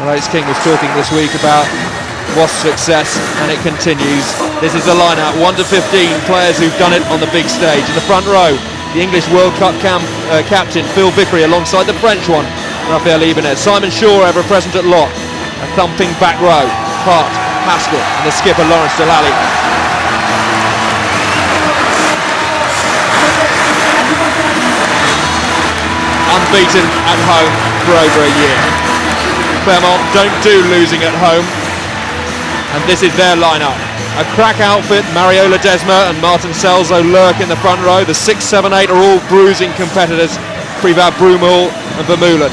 Alex King was talking this week about Wasps' success, and it continues. This is the line-out, 1 to 15 players who've done it on the big stage. In the front row, the English World Cup captain Phil Vickery alongside the French one, Raphael Ibanez. Simon Shaw ever present at lock. A thumping back row, Hart, Haskell and the skipper Lawrence Delali. Unbeaten at home for over a year. Clermont don't do losing at home, and this is their lineup. A crack outfit, Mario Ledesma and Martin Selzo lurk in the front row. The 6, 7, 8 are all bruising competitors, Privat Broomall and Vermeulen.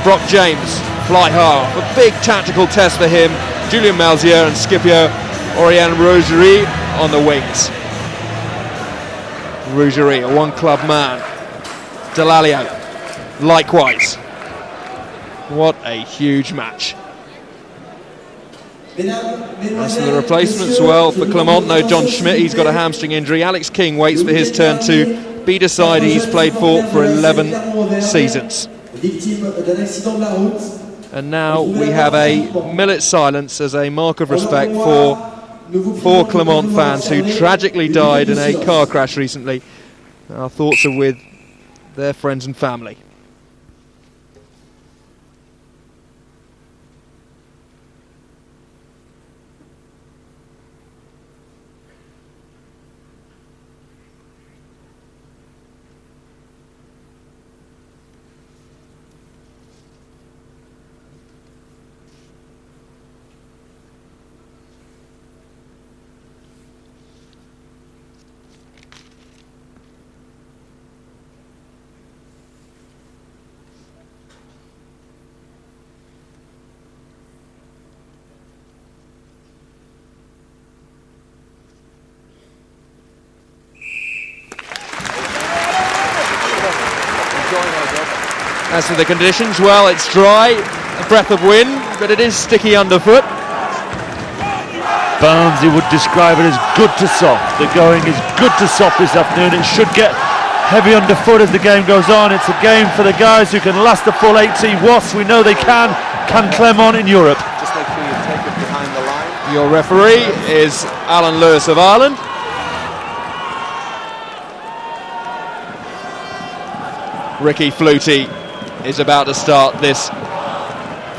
Brock James, fly half, a big tactical test for him. Julien Malzier and Scipio Aurélien Rougerie on the wings. Rougerie, a one-club man. Delalio, likewise. What a huge match. As for the replacements, well, for Clermont, no John Schmidt, he's got a hamstring injury. Alex King waits for his turn to be decided. He's played for 11 seasons. And now we have a minute silence as a mark of respect for 4 Clermont fans who tragically died in a car crash recently. Our thoughts are with their friends and family. As for the conditions, well, it's dry, a breath of wind, but it is sticky underfoot. Barnesy would describe it as good to soft. The going is good to soft this afternoon. It should get heavy underfoot as the game goes on. It's a game for the guys who can last the full 80. Wasps, we know they can. Can Clermont in Europe? Just make sure you take it behind the line. Your referee is Alan Lewis of Ireland. Ricky Flutie is about to start this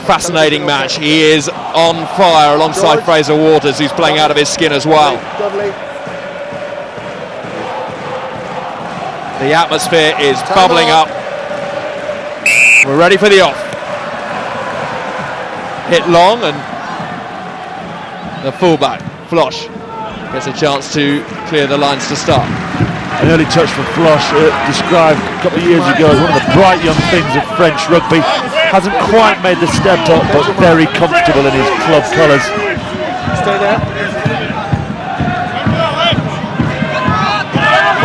fascinating match. He is on fire alongside Fraser Waters, who's playing out of his skin as well. The atmosphere is bubbling up. We're ready for the off. Hit long, and the fullback, Flosh, gets a chance to clear the lines to start. An early touch for Flosh, described a couple of years ago as one of the bright young things of French rugby. Hasn't quite made the step up, but very comfortable in his club colours. Stay there.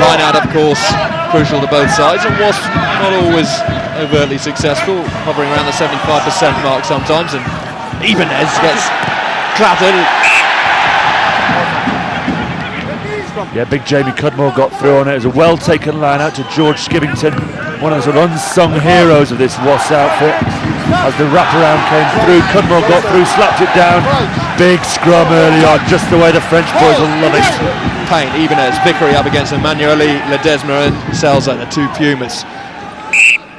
Line out, of course, crucial to both sides, and was not always overtly successful, hovering around the 75% mark sometimes, and Ibanez gets clattered. Yeah, big Jamie Cudmore got through on it. It was a well-taken line out to George Skibbington, one of the sort of unsung heroes of this Wasps outfit. As the wraparound came through, Cudmore got through, slapped it down. Big scrum early on, just the way the French boys will love it. Payne, Ibanez, Vickery up against Emmanueli, Ledesma and Selzo, the 2 Pumas.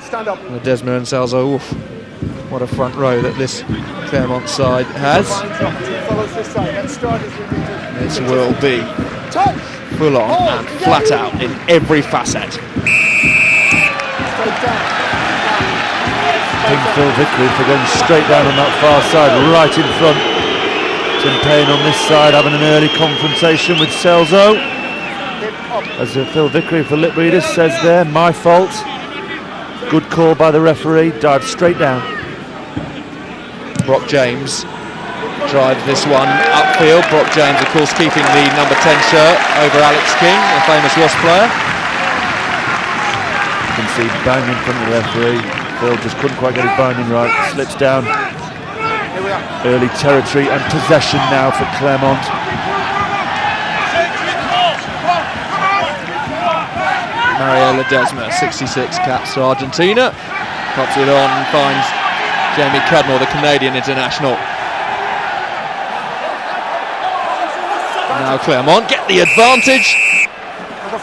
Stand up. Ledesma and Selzo, oof, what a front row that this Clermont side has. This will be full on and flat out in every facet. King Phil Vickery for going straight down on that far side, right in front. Tim Payne on this side having an early confrontation with Selzo. As Phil Vickery for lip readers says there, my fault. Good call by the referee, dived straight down. Brock James drives this one upfield. Brock James, of course, keeping the number 10 shirt over Alex King, a famous Wasps player. You can see bang in front of the referee. Phil just couldn't quite get his binding right. Slips down. Early territory and possession now for Clermont. Mario Ledesma, 66 caps for Argentina. Pops it on, finds Jamie Cudmore, the Canadian international. Now Clermont get the advantage,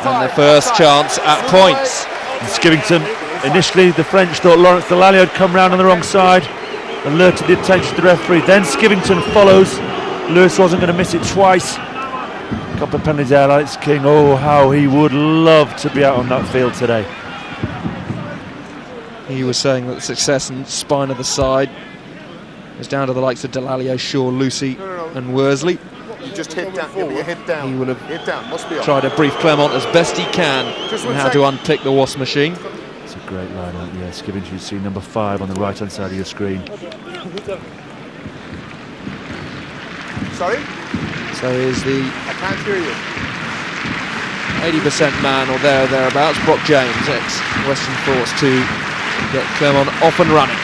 and the first chance at points. And Skivington, initially the French thought Lawrence Delalio had come round on the wrong side, alerted the attention of the referee. Then Skivington follows. Lewis wasn't going to miss it twice. Couple of penalties there, Alex King. Oh, how he would love to be out on that field today. He was saying that the success and spine of the side is down to the likes of Delalio, Shaw, Lucy and Worsley. You just hit down. Yeah, you hit down. He will have hit down. Must be tried to brief Clermont as best he can on how to unpick the Wasp machine. It's a great line-out, yeah. Skivington, you see number 5 on the right-hand side of your screen. Sorry? So here's the I can't hear you. 80% man or thereabouts, Brock James, ex-Western Force, to get Clermont off and running.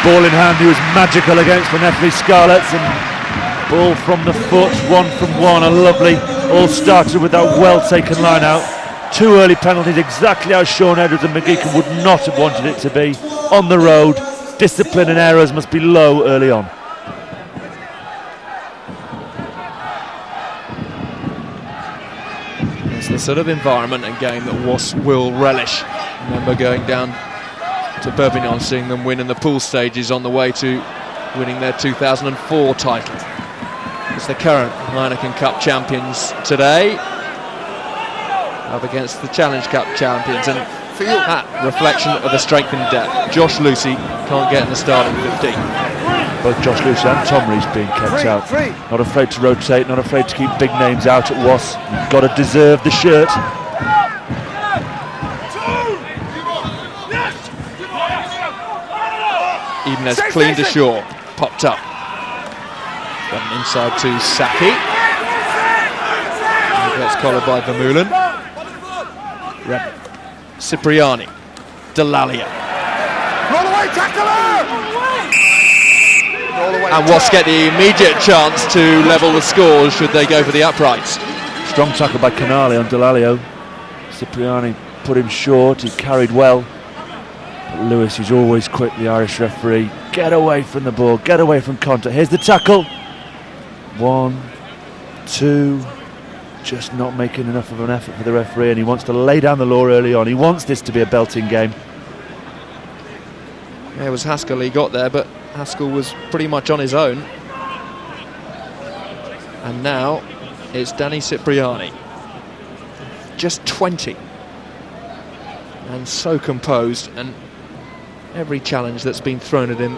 Ball in hand, he was magical against the Netherlands Scarlets, and ball from the foot, 1 from 1, a lovely, all started with that well-taken line out. 2 early penalties, exactly how Sean Edwards and McGeechan would not have wanted it to be. On the road, discipline and errors must be low early on. It's the sort of environment and game that Wasps will relish. Remember going down to Perpignan, seeing them win in the pool stages on the way to winning their 2004 title. It's the current Heineken Cup champions today up against the Challenge Cup champions, and that reflection of the strength and depth. Josh Lucy can't get in the starting 15. Both Josh Lucy and Tom Rees being kept out. Not afraid to rotate, not afraid to keep big names out at Wasps. You've got to deserve the shirt. Even as cleaned ashore, popped up. Got an inside to Saki. He gets collared by Vermeulen. Cipriani. Delalio. Roll away, tackler! And Wasps get the immediate chance to level the scores should they go for the uprights. Strong tackle by Canale on Delalio. Cipriani put him short, he carried well. But Lewis is always quick, the Irish referee. Get away from the ball, get away from contact. Here's the tackle. 1, 2, just not making enough of an effort for the referee, and he wants to lay down the law early on. He wants this to be a belting game. There was Haskell, he got there, but Haskell was pretty much on his own. And now it's Danny Cipriani. Just 20. And so composed, and every challenge that's been thrown at him,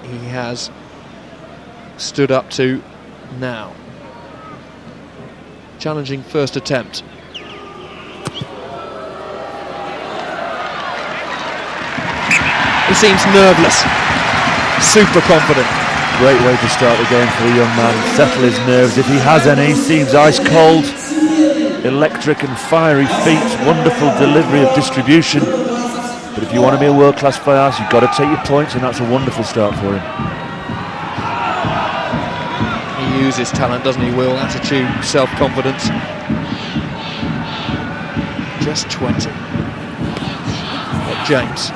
he has stood up to now. Challenging first attempt. He seems nerveless, super confident. Great way to start the game for the young man, settle his nerves if he has any. He seems ice cold, electric and fiery feet, wonderful delivery of distribution. But if you want to be a world-class firehouse, you've got to take your points, and that's a wonderful start for him. He uses talent, doesn't he, Will? Attitude, self-confidence. Just 20. But James.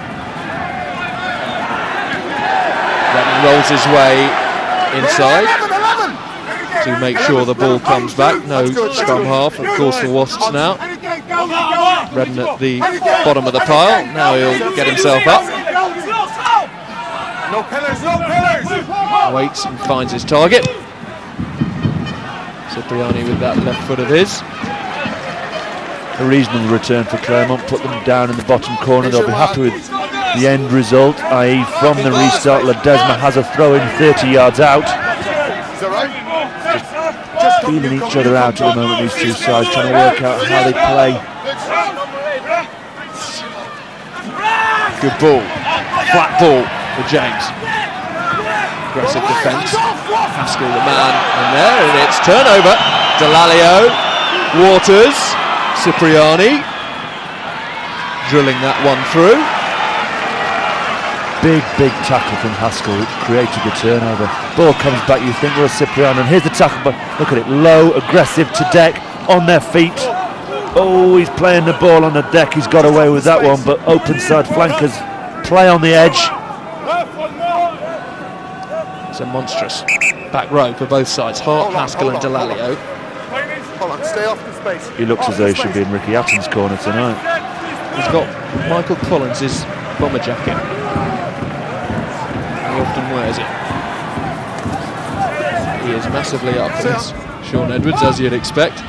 Redden rolls his way inside to make sure the ball comes back. No scrum half, of course, for Wasps now. Redden at the bottom of the pile. Now he'll get himself up. No pillars, no pillars! Waits and finds his target. Cipriani with that left foot of his. A reasonable return for Clermont, put them down in the bottom corner. They'll be happy with the end result, i.e. from the restart, Ledesma has a throw in 30 yards out. Just feeling each other out at the moment, these two sides, trying to work out how they play. Good ball, flat ball for James. Aggressive defence. Haskell the man in there, and it's turnover. Delalio, Waters, Cipriani drilling that one through. big tackle from Haskell, which created the turnover. Ball comes back, you think, well, Cipriano, and here's the tackle, but look at it, low, aggressive to deck, on their feet. Oh, he's playing the ball on the deck, he's got away with that one, but open side flankers play on the edge. It's a monstrous back row for both sides, Hart, Haskell and Delalio. Hold on, stay off the space. He looks as though he should be in Ricky Atten's corner tonight. He's got Michael Collins' bomber jacket. He often wears it. He is massively up for this. Sean Edwards, as you'd expect.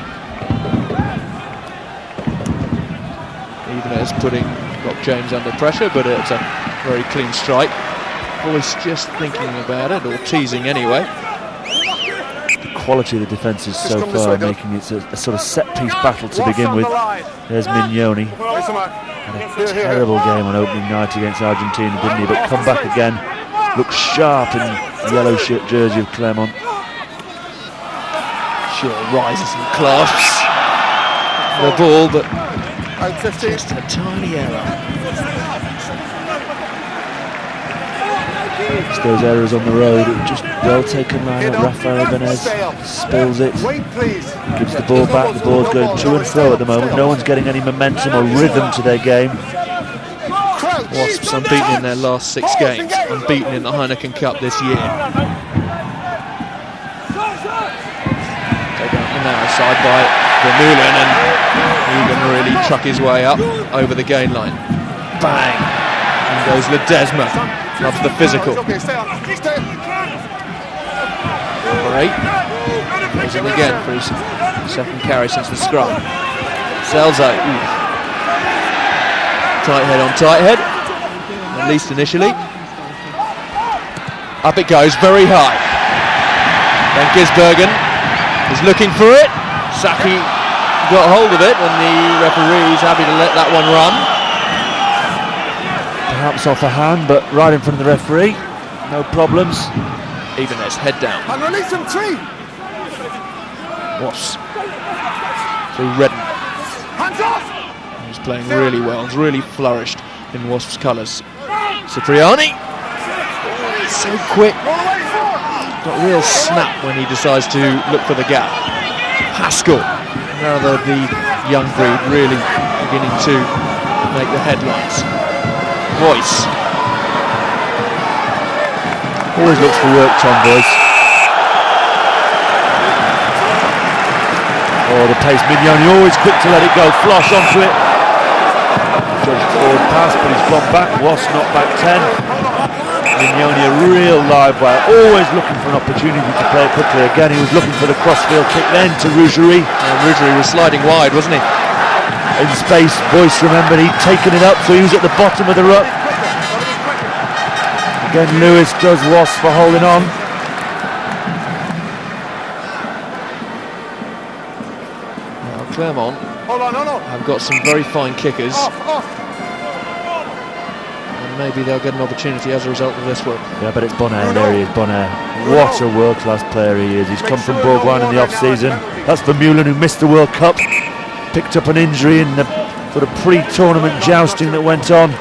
Even as got James under pressure, but it's a very clean strike. Boyce just thinking about it, or teasing anyway. The quality of the defences so far, making it a sort of set-piece battle to begin with. There's Mignoni. Had a terrible game on opening night against Argentina, didn't he? But come back again. Looks sharp in the yellow shirt jersey of Clermont. Sure rises and clasps the ball, but just a tiny error. It's those errors on the road. Just well taken line up. Rafael Ibanez spills it. Gives the ball back. The ball's going to and fro at the moment. No one's getting any momentum or rhythm to their game. Wasps unbeaten in their last 6 games. Unbeaten in the Heineken Cup this year. Taken up the narrow side by Vermeulen, and he can really truck his way up over the gain line. Bang! And goes Ledesma. Loves the physical. Number 8 goes in again for his second carry since the scrum. Celso. Tight head on tight head, at least initially. Up it goes, very high. Then Gisbergen is looking for it. Saki got hold of it, and the referee is happy to let that one run. Perhaps off a hand, but right in front of the referee. No problems. Ibanez, head down. And release him, 3. Wasps through Redden. Hands off! He's playing really well. He's really flourished in Wasps' colours. Cipriani. He's so quick. Got a real snap when he decides to look for the gap. Haskell, another the young breed, really beginning to make the headlines. Boyce. Always looks for work, Tom Boyce. Oh, the pace, Mignoni always quick to let it go, floss onto it. Judged forward pass, but he's gone back. Wasp not back 10. Mignoni a real live wire, always looking for an opportunity to play it quickly. Again, he was looking for the crossfield kick then to Rougerie. Rougerie was sliding wide, wasn't he? In space, Boyce remembered he'd taken it up, so he was at the bottom of the ruck. Again, Lewis does Wasp for holding on. Now, Clermont have got some very fine kickers. And maybe they'll get an opportunity as a result of this one. Yeah, but it's Bonner, there he is, Bonner. What a world-class player he is. He's come from Bourgoin in the off-season. That's Vermeulen, who missed the World Cup. Picked up an injury in the sort of pre-tournament jousting that went on.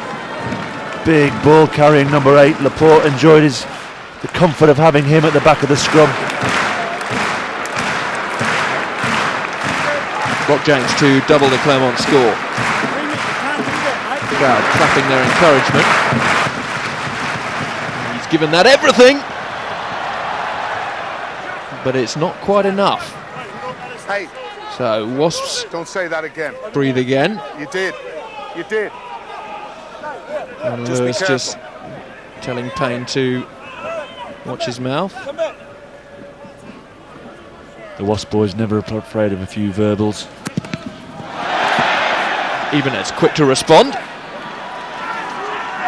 Big ball carrying number 8. Laporte enjoyed the comfort of having him at the back of the scrum. Brock James to double the Clermont score. The crowd clapping their encouragement. He's given that everything, but it's not quite enough. Hey. So Wasps Don't say that again. breathe again. You did. You did. And Just be Lewis careful. just telling Payne to watch his mouth. The Wasp boys never afraid of a few verbals. Ibanez quick to respond.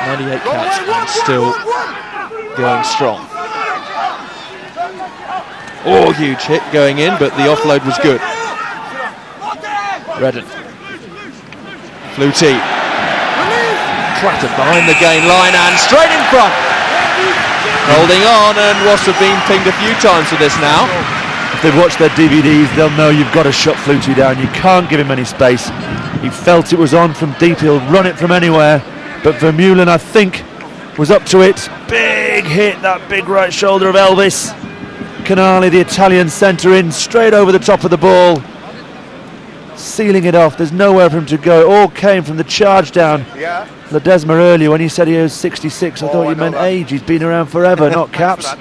98 caps and still going strong. Oh, huge hit going in, but the offload was good. Redden. Flutie. Clattered behind the gain line and straight in front. Holding on, and Wasps have been pinged a few times for this now. If they've watched their DVDs, they'll know you've got to shut Flutie down. You can't give him any space. He felt it was on from deep. He'll run it from anywhere. But Vermeulen, I think, was up to it. Big hit, that big right shoulder of Elvis. Canali, the Italian centre, in straight over the top of the ball, sealing it off. There's nowhere for him to go. It all came from the charge down. Yeah. Ledesma earlier, when he said he was 66, I thought he meant age. He's been around forever, not caps.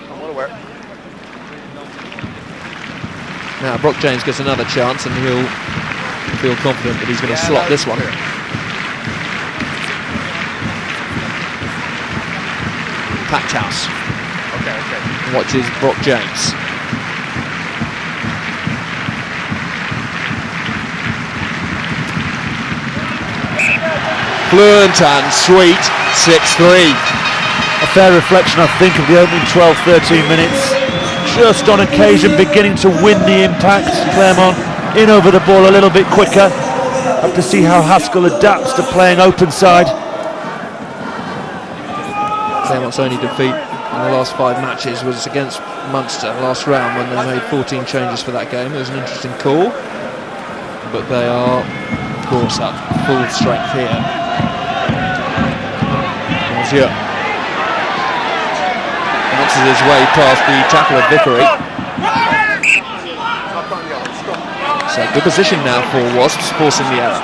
Now Brock James gets another chance and he'll feel confident that he's going to slot this one. Packed house. Okay. Watches Brock James. Fluent and sweet, 6-3. A fair reflection, I think, of the opening 12-13 minutes. Just on occasion beginning to win the impact. Clermont in over the ball a little bit quicker. Have to see how Haskell adapts to playing open side. Clermont's only defeat in the last 5 matches was against Munster last round when they made 14 changes for that game. It was an interesting call, but they are, of course, at full strength here. Monsieur bounces his way past the tackle of Vickery. So good position now for Wasps, forcing the error.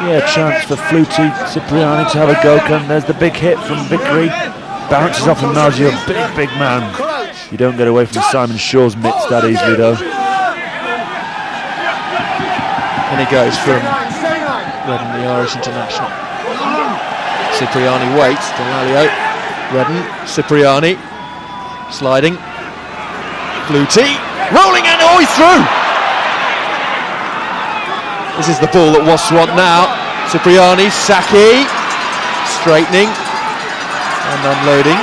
Yeah, chance for Flutie, Cipriani to have a go. There's the big hit from Vickery. Bounces off of Maggio, big man. You don't get away from Simon Shaw's mitts that easily, though. And he goes from Redden, the Irish international. Cipriani waits, Delalio, Redden, Cipriani, sliding, Flutie, rolling and he's through! This is the ball that Wasps want now. Cipriani, Saki, straightening and unloading.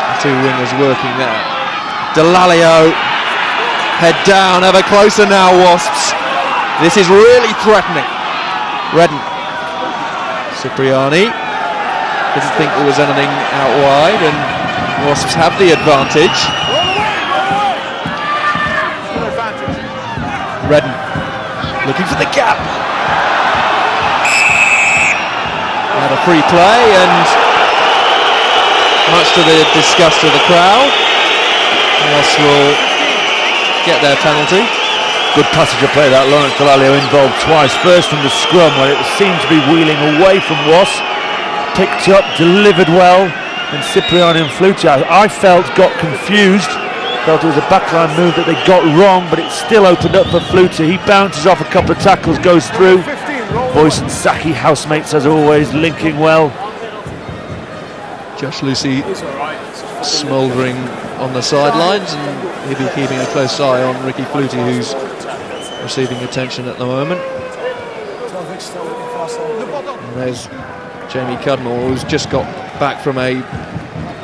The 2 wingers working there. Delalio, head down, ever closer now, Wasps. This is really threatening. Redden. Cipriani. Didn't think there was anything out wide, and Wasps have the advantage. Redden. Looking for the gap. Had a free play, and much to the disgust of the crowd, Wasps will get their penalty. Good passage of play that. Lawrence Delalio involved twice. First from the scrum where it seemed to be wheeling away from Wasps. Picked up, delivered well. And Cipriani and Flutie, I felt, got confused. Felt it was a backline move that they got wrong, but it still opened up for Flutie. He bounces off a couple of tackles, goes through. Boyce and Saki, housemates as always, linking well. Josh Lucy smouldering on the sidelines, and he'll be keeping a close eye on Ricky Flutie, who's receiving attention at the moment. And there's Jamie Cudmore, who's just got back from a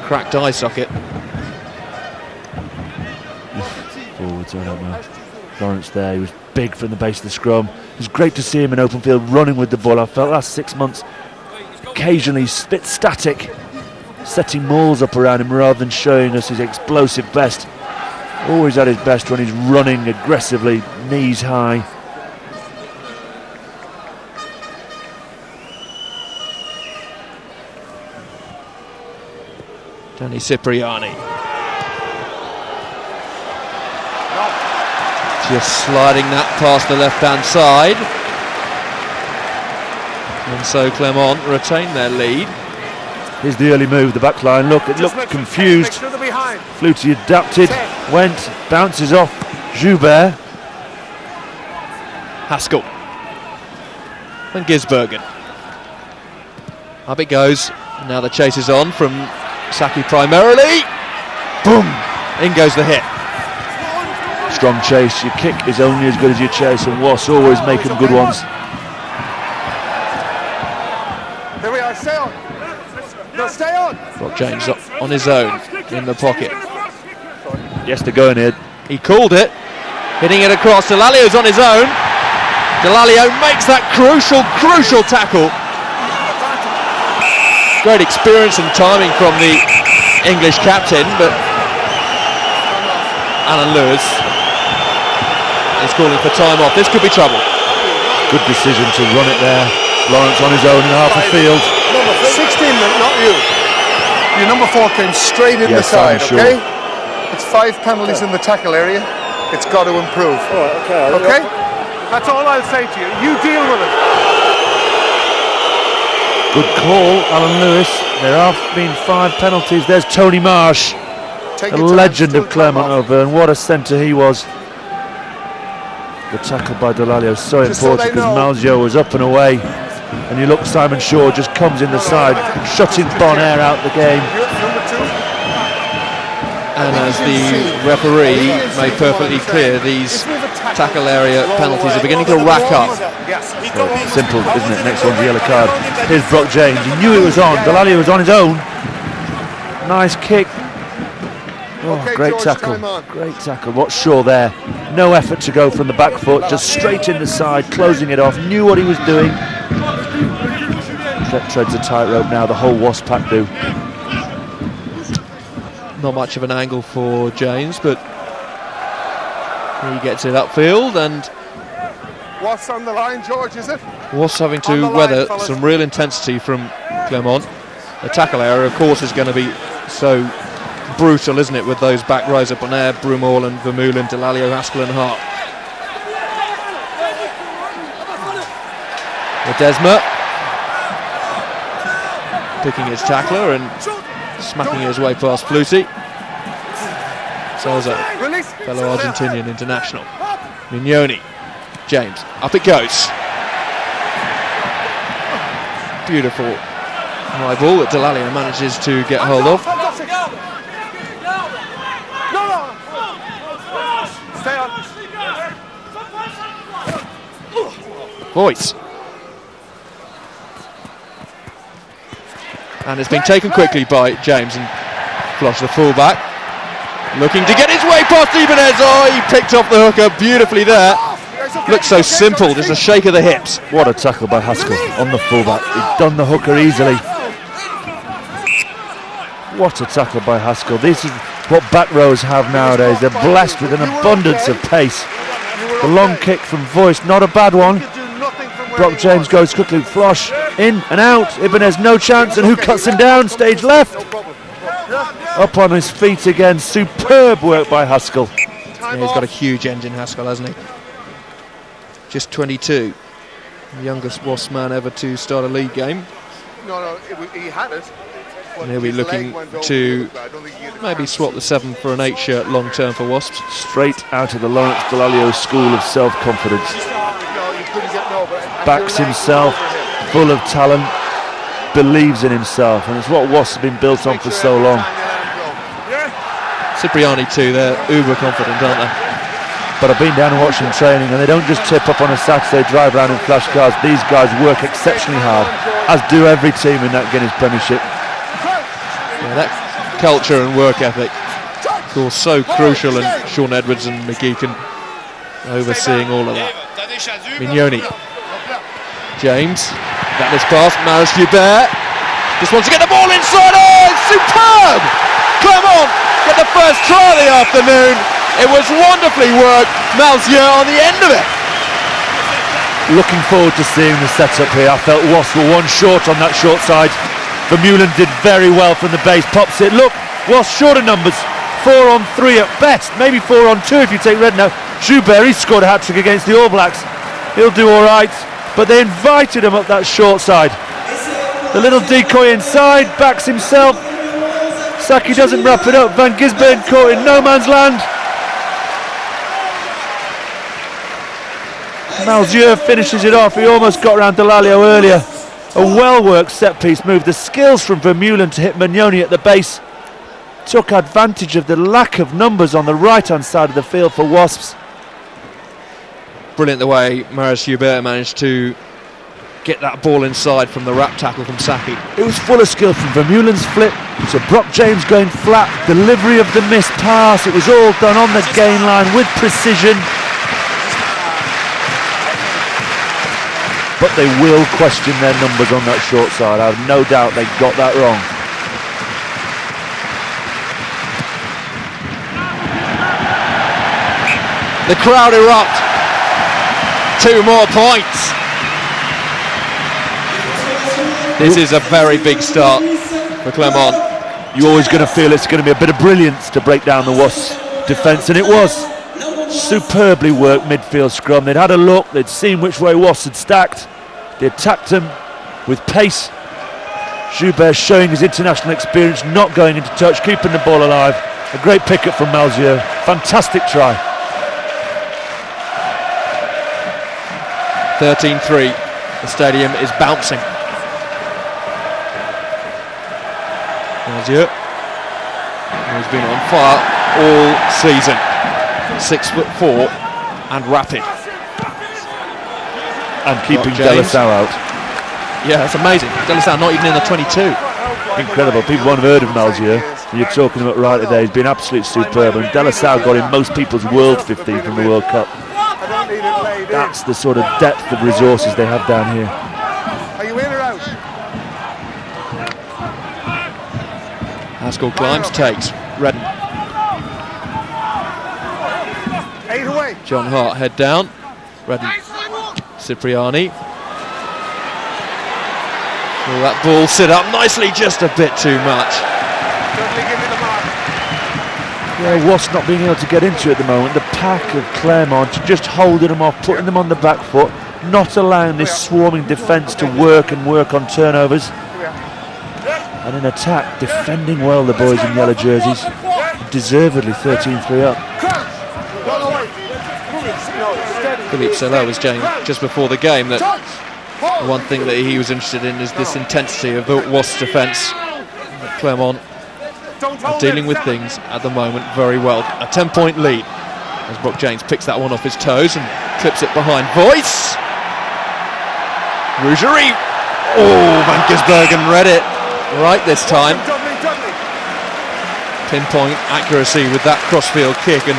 cracked eye socket. Forwards, I don't know. Lawrence there, he was big from the base of the scrum. It was great to see him in open field running with the ball. I felt last 6 months occasionally a bit static, setting mauls up around him rather than showing us his explosive best. Always at his best when he's running aggressively, knees high. Danny Cipriani. Just sliding that past the left-hand side. And so Clermont retain their lead. Here's the early move, the back line. Look, it looked confused. Flutie adapted, went, bounces off Joubert. Haskell. And Gisbergen. Up it goes. Now the chase is on from Saki primarily. Boom! In goes the hit. Strong chase. Your kick is only as good as your chase, and Wasps always make them good ones. There we are, stay on. No, stay on. Brock James on his own in the pocket. Yes, they're going here. He called it. Hitting it across. Delalio's on his own. Delalio makes that crucial tackle. Great experience and timing from the English captain, but Alan Lewis is calling for time off. This could be trouble. Good decision to run it there. Lawrence on his own in half a field. 16, not you. Your number 4 came straight in the side, I'm sure. okay? It's 5 penalties in the tackle area. It's got to improve. Okay? That's all I'll say to you. You deal with it. Good call, Alan Lewis. There have been 5 penalties. There's Tony Marsh, the legend of Clermont Auvergne. What a centre he was. The tackle by Delalio so important because Malzieu was up and away. And you look, Simon Shaw just comes in the side, shutting Bonaire out the game. And as the referee made perfectly clear, these tackle area penalties are beginning to rack up. Simple, isn't it? Next one's the yellow card. Here's Brock James. He knew it was on. Delalio was on his own. Nice kick. Oh, great tackle. Great tackle. What's Shaw there? No effort to go from the back foot, just straight in the side, closing it off. Knew what he was doing. Treads a tightrope now. The whole Wasp pack do. Not much of an angle for James, but he gets it upfield, and What's on the line, George, is it? Wasps having to weather some real intensity from Clermont. The tackle area, of course, is going to be so brutal, isn't it, with those back rows up on air, Brumall and Vermeulen, Delalio, Haskell and Hart. Ledesma picking his tackler and smacking his way past Flutie. Salza, fellow Argentinian international. Mignoni, James, up it goes. Beautiful high ball that Delalio manages to get hold of. Voice. And it's been taken quickly by James and Flosh, the fullback, looking to get his way past Ibanez. Oh, he picked off the hooker beautifully there. Looks so simple, just a shake of the hips. What a tackle by Haskell on the fullback. He'd done the hooker easily. What a tackle by Haskell. This is what back rows have nowadays. They're blessed with an abundance of pace. The long kick from Voice, not a bad one. Brock James goes quickly. Flosh in and out. Ibanez no chance, and who cuts him down? Stage left. Up on his feet again. Superb work by Haskell. Yeah, he's got a huge engine, Haskell, hasn't he? Just 22. The youngest Wasps man ever to start a league game. No, he had it. And he'll be looking to maybe swap the 7 for an 8 shirt long term for Wasps. Straight out of the Lawrence Delalio school of self-confidence. Backs himself, full of talent, believes in himself, and it's what Wasps have been built on for so long. Cipriani too, they're uber confident, aren't they? But I've been down and watched them training, and they don't just tip up on a Saturday, drive around in flash cars. These guys work exceptionally hard, as do every team in that Guinness Premiership. Yeah, that culture and work ethic, of course, so crucial, and Sean Edwards and McGeechan overseeing all of that. Mignoni, James, that is past Maris Hubert, just wants to get the ball inside. Oh, it's superb! Clermont get the first try of the afternoon. It was wonderfully worked. Malzieu on the end of it. Looking forward to seeing the setup here. I felt Wasps were one short on that short side. Vermeulen did very well from the base. Pops it. Look, Wasps short of numbers. 4 on 3 at best. Maybe 4 on 2 if you take Redknapp. Joubert, he scored a hat-trick against the All Blacks. He'll do all right. But they invited him up that short side. The little decoy inside, backs himself. Saki doesn't wrap it up. Van Gisbergen caught in no man's land. Malzieu finishes it off. He almost got round Delalio earlier. A well-worked set-piece move. The skills from Vermeulen to hit Mignoni at the base took advantage of the lack of numbers on the right-hand side of the field for Wasps. Brilliant the way Maris Hubert managed to get that ball inside from the wrap tackle from Saki. It was full of skill from Vermeulen's flip to Brock James going flat, delivery of the missed pass. It was all done on the gain line with precision. But they will question their numbers on that short side. I have no doubt they got that wrong. The crowd erupt. 2 more points. This is a very big start for Clermont. You're always going to feel it's going to be a bit of brilliance to break down the Wasps' defence, and it was. Superbly worked midfield scrum. They'd had a look, they'd seen which way Wasps had stacked. They attacked them with pace. Joubert showing his international experience, not going into touch, keeping the ball alive. A great pick-up from Malzieu. Fantastic try. 13-3. The stadium is bouncing. Malzieu, who's been on fire all season. 6'4" and rapid. And keeping De La Salle out. Yeah, that's amazing. De La Salle not even in the 22. Incredible. People won't have heard of Malzieu. You're talking about right today. He's been absolutely superb. And De La Salle got in most people's world 15 from the World Cup. That's the sort of depth of resources they have down here. Are you in or out? Haskell climbs, takes. Redden. 8 away. John Hart head down. Redden. Cipriani. Will that ball sit up nicely? Just a bit too much. Yeah, Wasps not being able to get into it at the moment. The pack of Clermont just holding them off, putting them on the back foot, not allowing this swarming defence to work on turnovers. And in attack, defending well, the boys in yellow jerseys. Deservedly 13-3 up. Philippe Sella was saying just before the game that the one thing that he was interested in is this intensity of the Wasps' defence. Clermont are dealing with things at the moment very well. A 10-point lead as Brock James picks that one off his toes and clips it behind Voice. Rougerie. Oh, Van Gisbergen read it right this time. Pinpoint accuracy with that crossfield kick, and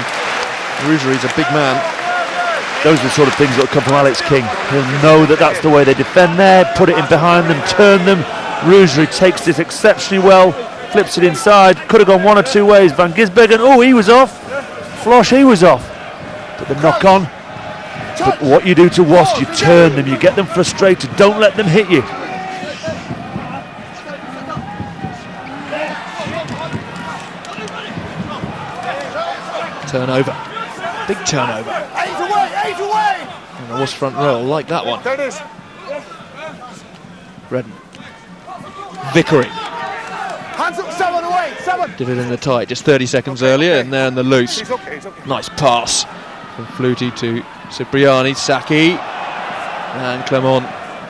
Rougerie's a big man. Those are the sort of things that will come from Alex King. He'll know that that's the way they defend there, put it in behind them, turn them. Rougerie takes this exceptionally well, flips it inside, could have gone one or two ways. Van Gisbergen, oh, he was off. Flosh, he was off. But the knock on. But what you do to Wasps, you turn them, you get them frustrated, don't let them hit you. Turnover. Big turnover. 8 away. And the Wasps front row like that one. There it is. Redden. Vickery. Hands up, 7 away. 7. Did it in the tight just 30 seconds earlier, and there in the loose. He's okay. Nice pass from Flutie to Cipriani. Saki. And Clermont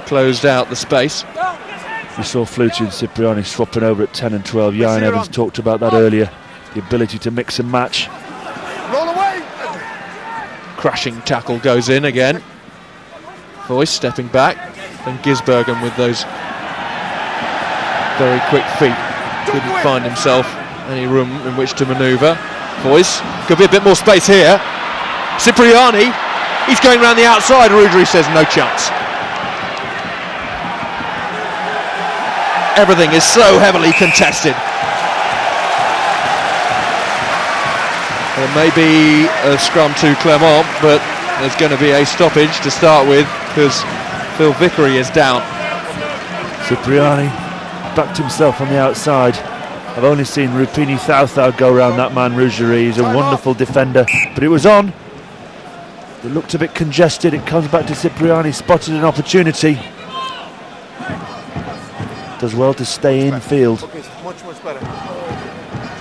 closed out the space. We saw Flutie and Cipriani swapping over at 10 and 12. Jan Evans talked about that earlier. The ability to mix and match. Roll away. Crashing tackle goes in again. Voice stepping back. And Gisbergen with those very quick feet. Couldn't find himself any room in which to manoeuvre. Voice. Could be a bit more space here. Cipriani. He's going around the outside. Rougerie says no chance. Everything is so heavily contested. There may be a scrum to Clermont, but there's going to be a stoppage to start with because Phil Vickery is down. Cipriani backed himself on the outside. I've only seen Rupini Thauthau go around that man Rougerie. He's a wonderful defender, but it was on. It looked a bit congested. It comes back to Cipriani, spotted an opportunity. Does well to stay in field. Okay, much better.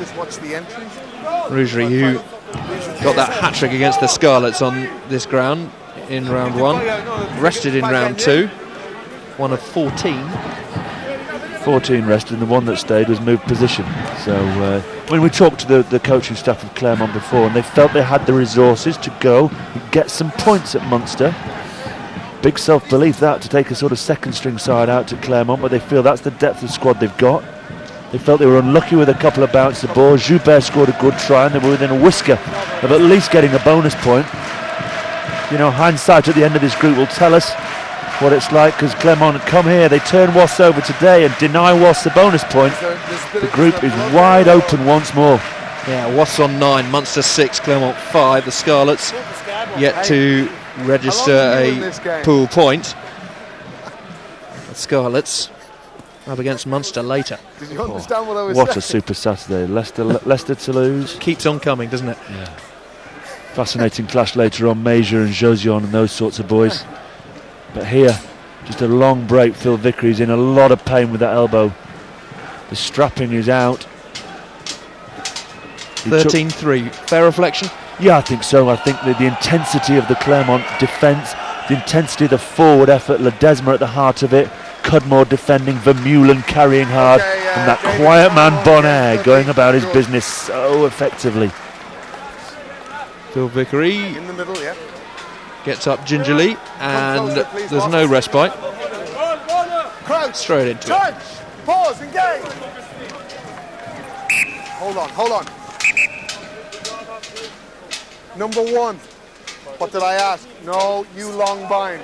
Just watch the entries. Rougerie, who got that hat-trick against the Scarlets on this ground in round 1, rested in round 2, one of 14. 14 rested, and the one that stayed was moved position. So when we talked to the coaching staff of Clermont before, and they felt they had the resources to go and get some points at Munster. Big self-belief that, to take a sort of second-string side out to Clermont, but they feel that's the depth of squad they've got. They felt they were unlucky with a couple of bounces of balls. Joubert scored a good try, and they were within a whisker of at least getting a bonus point. You know, hindsight at the end of this group will tell us what it's like, because Clermont had come here, they turn Wasps over today and deny Wasps the bonus point. The group is wide open once more. Yeah, Wasps on 9, Munster 6, Clermont 5. The Scarlets yet to register a pool point. The Scarlets up against Munster later. Did you understand what I was What saying? a super Saturday. Leicester to lose. Keeps on coming, doesn't it? Yeah. Fascinating clash later on, Meilleures and Josion and those sorts of boys. But here, just a long break. Phil Vickery's in a lot of pain with that elbow. The strapping is out. 13-3. Fair reflection? Yeah, I think so. I think that the intensity of the Clermont defence, the intensity of the forward effort, Ledesma at the heart of it, Cudmore defending, Vermeulen carrying hard, and that quiet man Bonaire going about his business so effectively. Phil Vickery In the middle, yeah. gets up gingerly, and there's no respite. Crouch. Straight into it. Touch. Pause. Engage. Hold on. Number 1. What did I ask? No, you long bind.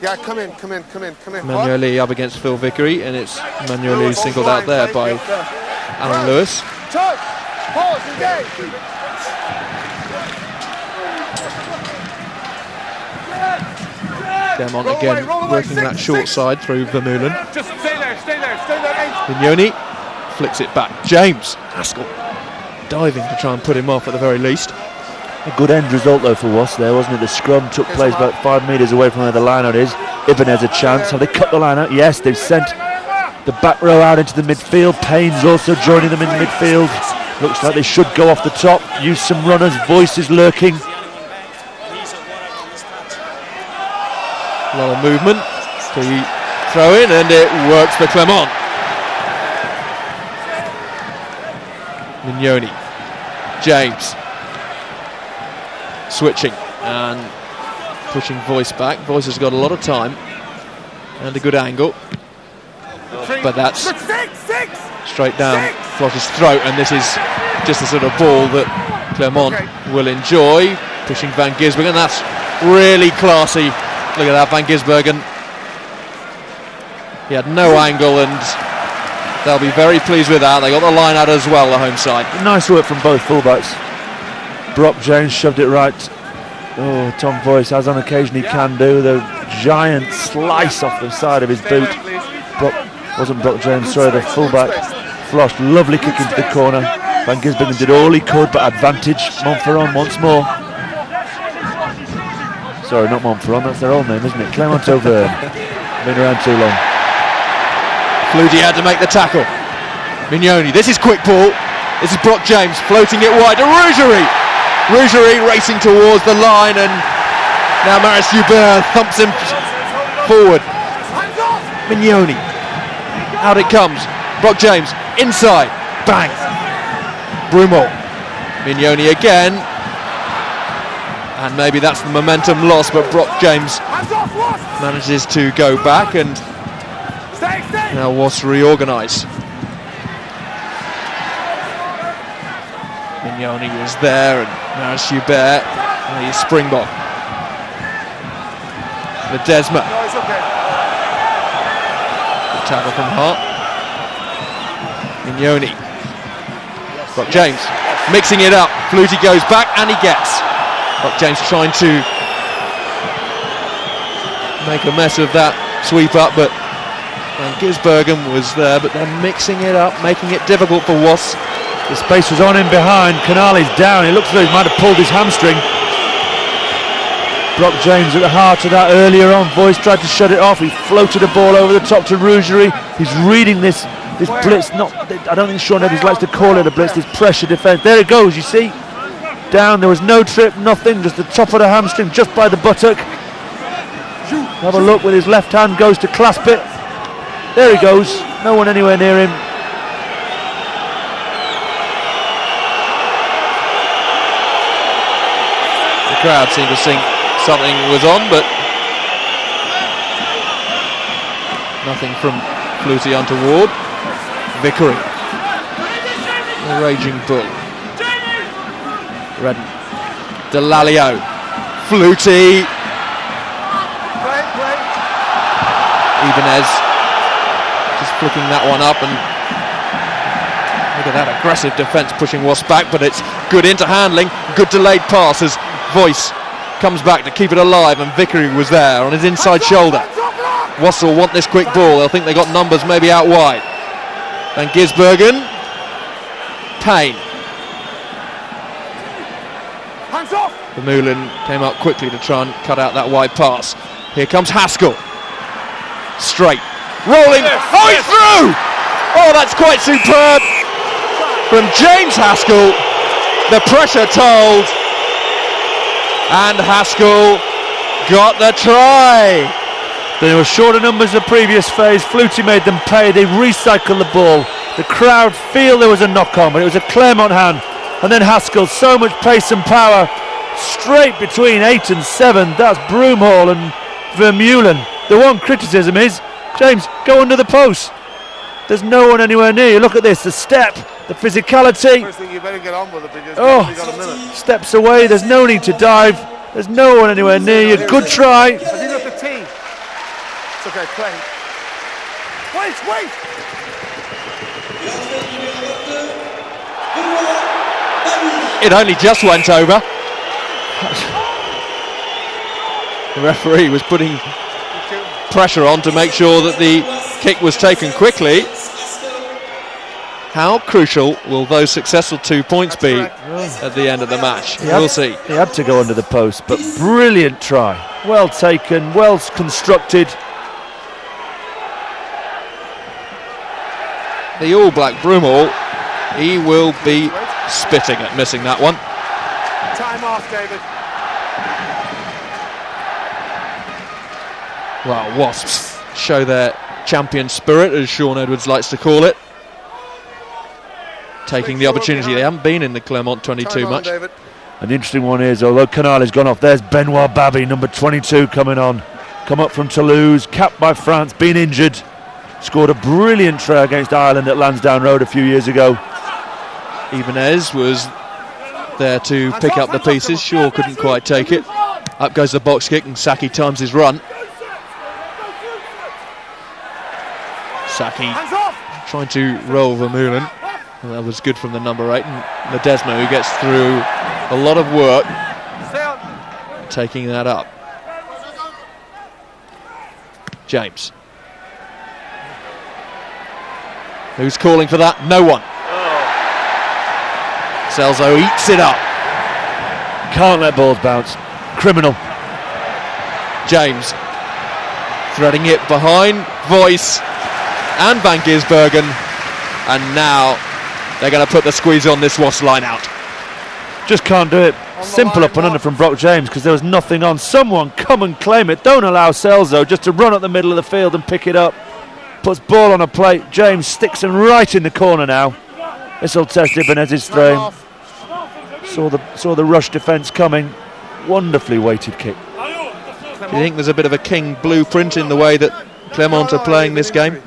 Yeah, come in. Manueli up against Phil Vickery, and it's Manueli singled out there by Alan Lewis. Touch. Pause. Engage. Clermont again working that short side through Vermeulen. Just stay there. Mignoni flicks it back. James Haskell diving to try and put him off at the very least. A good end result though for Wasps there, wasn't it? The scrum took place about 5 metres away from where the line-out is. Ibanez a chance. Have they cut the line-out? Yes, they've sent the back row out into the midfield. Payne's also joining them in the midfield. Looks like they should go off the top. Use some runners. Voices lurking. A lot of movement. The throw in, and it works for Clermont. Mignoni. James. Switching and pushing Voice back. Voice has got a lot of time and a good angle, but that's straight down Floss's throat, and this is just the sort of ball that Clermont will enjoy. Pushing Van Gisbergen, that's really classy. Look at that, Van Gisbergen. He had no angle, and they'll be very pleased with that. They got the line out as well, the home side. Nice work from both fullbacks. Brock James shoved it right. Oh, Tom Voice, as on occasion he can do, the giant slice off the side of his boot. Wasn't Brock James, sorry, the fullback. Floss, lovely kick into the corner. Van Gisbergen did all he could, but advantage Montferrand once more. Sorry, not Montferrand, that's their old name, isn't it? Clermont Auvergne. Been around too long. Flutie had to make the tackle. Mignoni, this is quick ball. This is Brock James floating it wide to Rougerie racing towards the line, and now Marius Hubert thumps him forward. Mignoni, out it comes. Brock James, inside, bang. Brummel, Mignoni again, and maybe that's the momentum lost, but Brock James manages to go back, and now Wasps reorganise. Mignoni was there, and Marius Hubert, and he's Springbok. Ledesma. Good tackle from Hart. Mignoni. Brock James mixing it up. Flutie goes back, and he gets. Brock James trying to make a mess of that sweep up, but Van Gisbergen was there, but they're mixing it up, making it difficult for Wasps. The space was on him behind. Canali's down. It looks like he might have pulled his hamstring. Brock James at the heart of that earlier on. Voice tried to shut it off. He floated a ball over the top to Rougerie. He's reading this blitz. I don't think Sean Evans likes to call it a blitz. This pressure defence. There it goes. You see, down. There was no trip, nothing. Just the top of the hamstring, just by the buttock. Have a look with his left hand. Goes to clasp it. There he goes. No one anywhere near him. The crowd seemed to think something was on, but nothing from Flutie untoward. Vickery, the raging bull. Redden, Delalio, Flutie, Ibanez just flicking that one up, and look at that aggressive defence pushing Wasps back, but it's good into handling, good delayed pass as Voice comes back to keep it alive, and Vickery was there on his inside shoulder. Wasps will want this quick ball. They'll think they got numbers maybe out wide. Van Gisbergen. Payne. Hands off! Vermeulen came up quickly to try and cut out that wide pass. Here comes Haskell. Straight. Rolling. Oh, he's through! Oh, that's quite superb. From James Haskell. The pressure told. And Haskell got the try. They were shorter numbers the previous phase. Flutie made them pay. They recycled the ball. The crowd feel there was a knock on, but it was a Clermont hand. And then Haskell, so much pace and power. Straight between 8 and 7. That's Broomhall and Vermeulen. The one criticism is, James, go under the post. There's no one anywhere near you. Look at this, the step, the physicality. First thing, you better get on with it because you've only got a minute. Steps away, there's no need to dive. There's no one anywhere near you. Good try. Has he got the tee? It's okay, play. Wait! It only just went over. The referee was putting pressure on to make sure that the kick was taken quickly. How crucial will those successful 2 points be at the end of the match? We'll see. He had to go under the post, but brilliant try. Well taken, well constructed. The All Black Broomhall, he will be spitting at missing that one. Time off, David. Well, Wasps show their champion spirit, as Sean Edwards likes to call it. Taking the opportunity. They haven't been in the Clermont 22 much. David. And the interesting one is, although Canales gone off, there's Benoit Babi, number 22, coming on. Come up from Toulouse, capped by France, been injured. Scored a brilliant try against Ireland at Lansdowne Road a few years ago. Ibanez was there to pick up the pieces. Shaw couldn't quite take it. Up goes the box kick and Saki times his run. Saki trying to roll Vermeulen. Well, that was good from the number 8. And Ledesma, who gets through a lot of work, taking that up. James. Who's calling for that? No one. Celso eats it up. Can't let balls bounce. Criminal. James threading it behind Voice and Van Gisbergen, and now they're going to put the squeeze on this Wasps line out. Just can't do it. Simple up and under from Brock James because there was nothing on. Someone come and claim it. Don't allow Celso just to run up the middle of the field and pick it up. Puts ball on a plate. James sticks him right in the corner now. This will test Ibanez's frame. Saw the rush defence coming. Wonderfully weighted kick. Do you think there's a bit of a King blueprint in the way that Clermont are playing this game?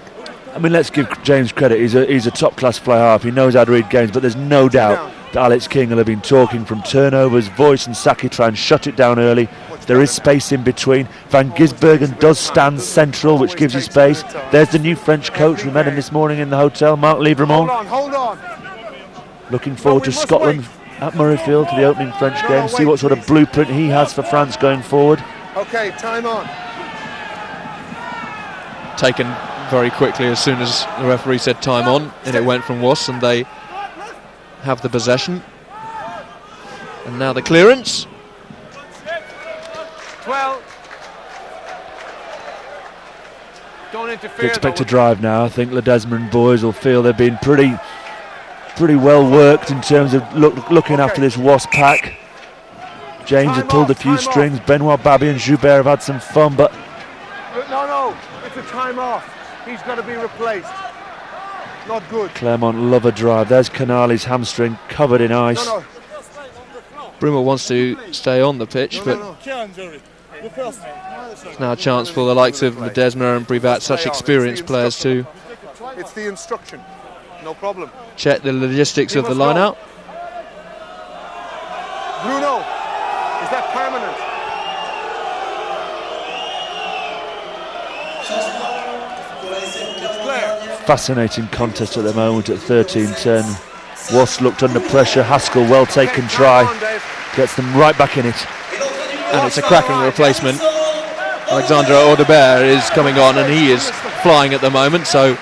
I mean, let's give James credit. He's a top-class fly half. He knows how to read games, but there's no doubt that Alex King will have been talking from turnovers. Voice and Saki try and shut it down early. There is space in between. Van Gisbergen does stand central, which gives you space. There's the new French coach. We met him this morning in the hotel, Marc Libremont. Hold on. Looking forward to Scotland at Murrayfield for the opening French game. See what sort of blueprint he has for France going forward. Okay, time on. Taken very quickly as soon as the referee said time on, and it went from Wasps, and they have the possession. And now the clearance. 12. Don't interfere. You expect to drive now. I think Ledesma and boys will feel they've been pretty well worked in terms of looking after this Wasp pack. James has pulled a few strings. Benoit Babi and Joubert have had some fun, but no, it's a time off. He's got to be replaced. Not good. Clermont love a drive. There's Canales' hamstring covered in ice. Brummer wants to stay on the pitch, but it's now a chance for the likes of Ledesma and Brivat, such experienced players, to It's the instruction. No problem. check the logistics of the line out. Bruno, is that permanent? Fascinating contest at the moment at 13-10. Wasps looked under pressure. Haskell, well taken try. Gets them right back in it. And it's a cracking replacement Alexandre Audebert is coming on, and he is flying at the moment, so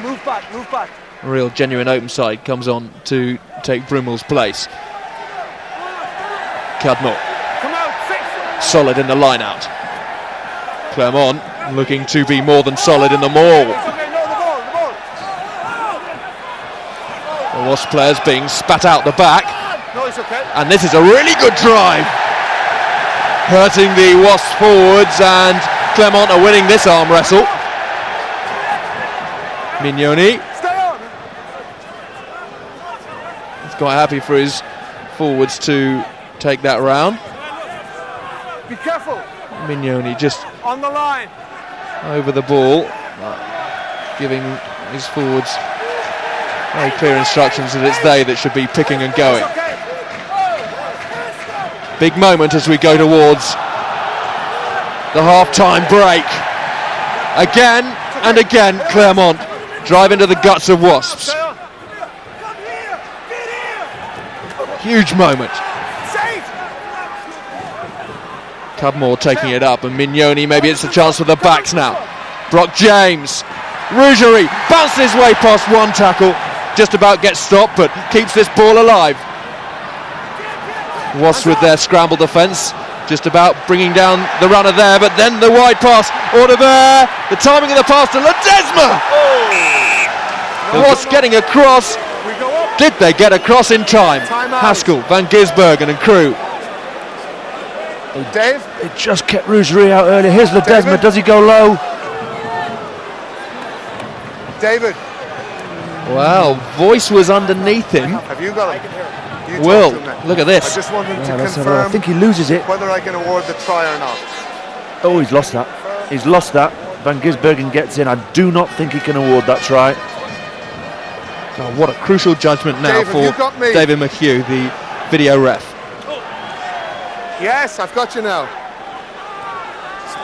Move back. a real genuine open side comes on to take Brumel's place. Clermont solid in the line out. Clermont looking to be more than solid in the maul. The Wasps players being spat out the back, and this is a really good drive, hurting the Wasps forwards, and Clermont are winning this arm wrestle. Mignoni, he's quite happy for his forwards to take that round. Be careful. Mignoni just On the line. over the ball, giving his forwards very clear instructions that it's they that should be picking and going. Big moment as we go towards the half-time break. Again and again, Clermont drive into the guts of Wasps. Huge moment. Cudmore taking it up, and Mignoni, maybe it's a chance for the backs now. Brock James, Rougerie bounces his way past one tackle, just about gets stopped, but keeps this ball alive. Wasps with their scramble defence, just about bringing down the runner there, but then the wide pass, Audebert, the timing of the pass to Ledesma. Wasps getting across. Did they get across in time? Haskell, Van Gisbergen and crew. Dave? It just kept Rougerie out earlier. Here's Ledesma, does he go low? David. Wow, Voice was underneath him. Have you got him? You Will, talk to him. look at this. I just want him to I confirm think he loses it. whether I can award the try or not. Oh, he's lost that. He's lost that. Van Gisbergen gets in. I do not think he can award that try. Oh, what a crucial judgment now Dave, have you got for me? David McHugh, the video ref. Yes, I've got you now.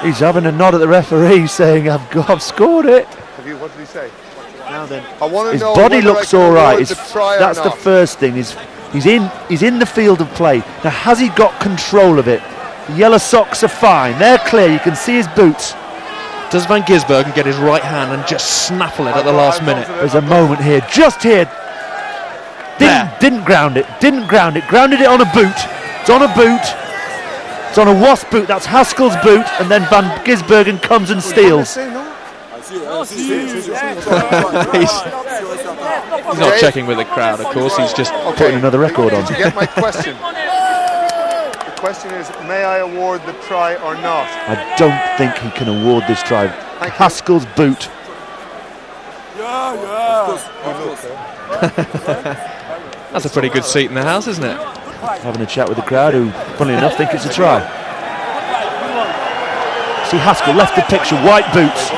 He's having a nod at the referee saying, I've scored it. Have you? What did he say? Now then, I want to his know body whether I looks can all right. award the try or That's the not. first thing. He's in the field of play. Now, has he got control of it? The yellow socks are fine. They're clear. You can see his boots. Does Van Gisbergen get his right hand and just snaffle it at the last minute? There's a moment here, just here. Didn't ground it. Grounded it on a boot. It's on a boot. It's on a Wasp boot. That's Haskell's boot, and then Van Gisbergen comes and steals. He's not checking with the crowd, of course. He's just putting another record on. Did you get my question? The question is, may I award the try or not? I don't think he can award this try. Haskell's boot. That's a pretty good seat in the house, isn't it? Having a chat with the crowd, who, funnily enough, think it's a try. See, Haskell left the picture, white boots.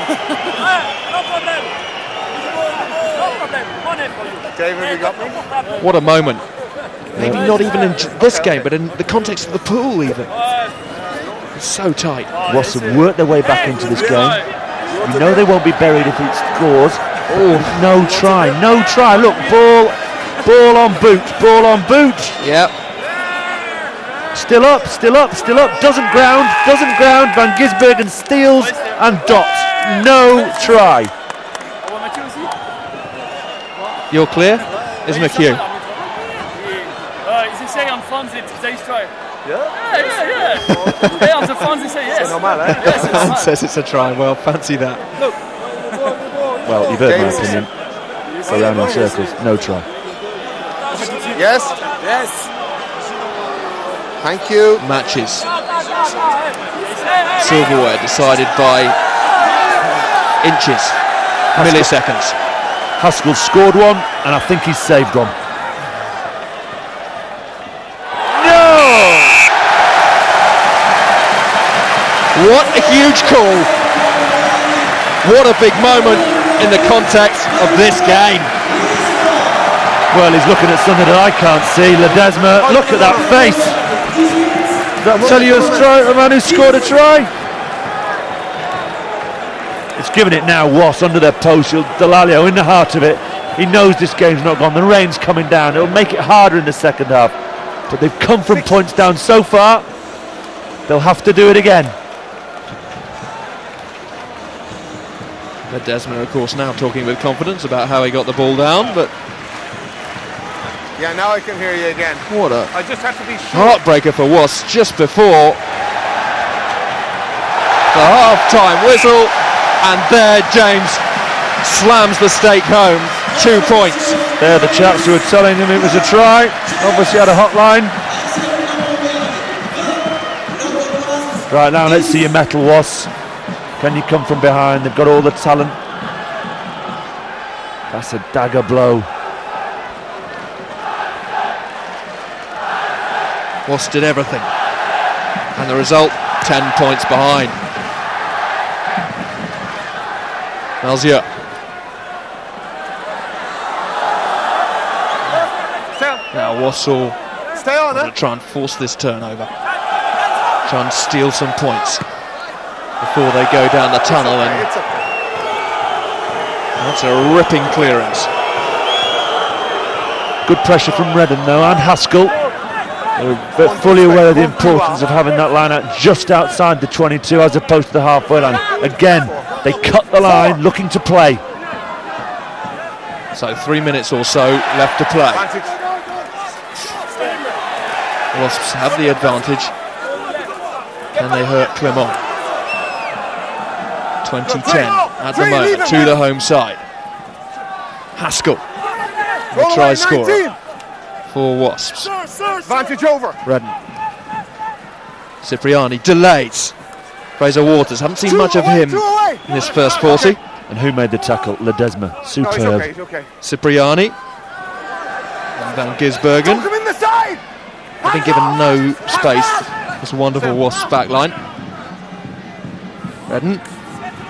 David, you got me? What a moment. Maybe not even in this game, but in the context of the pool even. It's so tight. Wasps have worked their way back into this game. You know they won't be buried if it scores. Oh, no try. Look, ball on boot. Yep. Still up. Doesn't ground. Van Gisbergen steals and dots. No try. You're clear? Is McHugh? Ils essayent en France, they try. Yeah. Hey, on the France, they say yes. Yes, says it's a try. Well, fancy that. Well, you've heard my opinion. Around in circles. No try. Yes? Thank you. Matches. Silverware decided by inches, milliseconds. Haskell scored one, and I think he's saved one. No! What a huge call. What a big moment in the context of this game. Well, he's looking at something that I can't see. Ledesma, look at that face. Does that tell you a man who scored a try? It's given it now, Wasps under their post. Delalio in the heart of it. He knows this game's not gone. The rain's coming down. It'll make it harder in the second half. But they've come from points down so far. They'll have to do it again. Ledesma, of course, now talking with confidence about how he got the ball down, but Yeah, now I can hear you again. what a I just have to be sure. heartbreaker for Wasps just before the half-time whistle, and there James slams the stake home. 2 points. They're the chaps who were telling him it was a try. Obviously had a hotline. Right, now let's see your metal, Wasps. Can you come from behind? They've got all the talent. That's a dagger blow. Wasps did everything, and the result, 10 points behind. Malzieu. Now Wasps will try and force this turnover, try and steal some points before they go down the tunnel, and that's a ripping clearance. Good pressure from Redden though, and Haskell. They're fully aware of the importance of having that line out just outside the 22 as opposed to the halfway line. Again, they cut the line, looking to play. So 3 minutes or so left to play. Wasps have the advantage. Can they hurt Clermont? 2010 at the moment to the home side. Haskell, the try scorer for Wasps. Advantage over. Redden. Cipriani delays. Fraser Waters, haven't seen much of him in this first 40. And who made the tackle? Ledesma, superb. It's okay. Cipriani and Van Gisbergen. Have been given no space. This wonderful Wasps backline. Redden.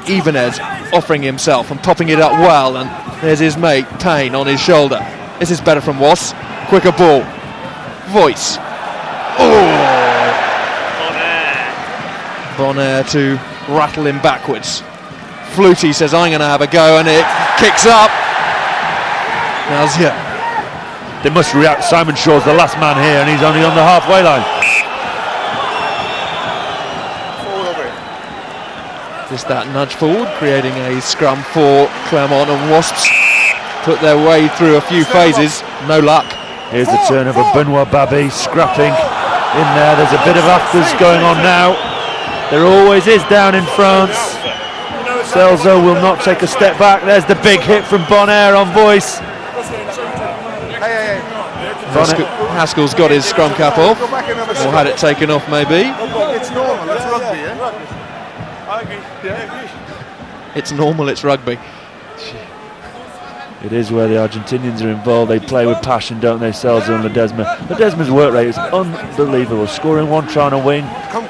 Evenez offering himself and popping it up well, and there's his mate Payne on his shoulder. This is better from Wasps. Quicker ball. Voice. Oh! Bonaire to rattle him backwards. Flutie says, I'm going to have a go, and it kicks up. Malzieu. They must react. Simon Shaw's the last man here, and he's only on the halfway line. Just that nudge forward, creating a scrum for Clermont, and Wasps put their way through a few phases. No luck. Here's the turnover. Benoit Babi scrapping in there. There's a bit of afters going on now. There always is down in France. Celso will not take a step back. There's the big hit from Bonaire on Voice. Haskell's got his scrum cap off, or had it taken off maybe. It's normal, it's rugby, It's normal, it's rugby. It is where the Argentinians are involved. They play with passion, don't they, Celso and Ledesma. Ledesma's work rate is unbelievable. Scoring one try on a wing,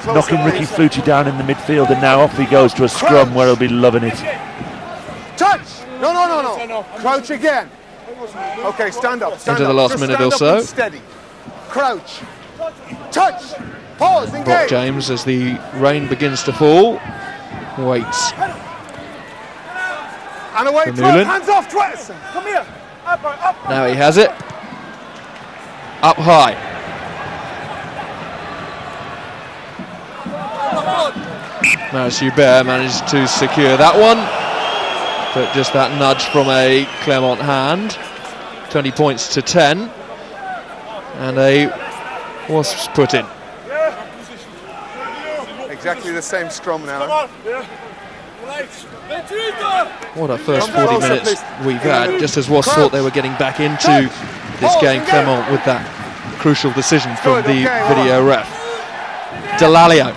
knocking Ricky Flutie down in the midfield, and now off he goes to a scrum where he'll be loving it. Touch! No. Crouch again. Okay, stand up. Into the last minute or so. Steady. Crouch. Touch. Pause. Engage. Brock James, as the rain begins to fall, waits. And away, hands off, twice. Come here. Up. Now he has it. Up high. Marius Hubert managed to secure that one. But just that nudge from a Clermont hand. 20 points to 10. And a Wasps put in. Exactly the same scrum now. What a first 40 minutes we've had, just as Wasps thought they were getting back into this game. Clermont with that crucial decision from the video ref. Delalio.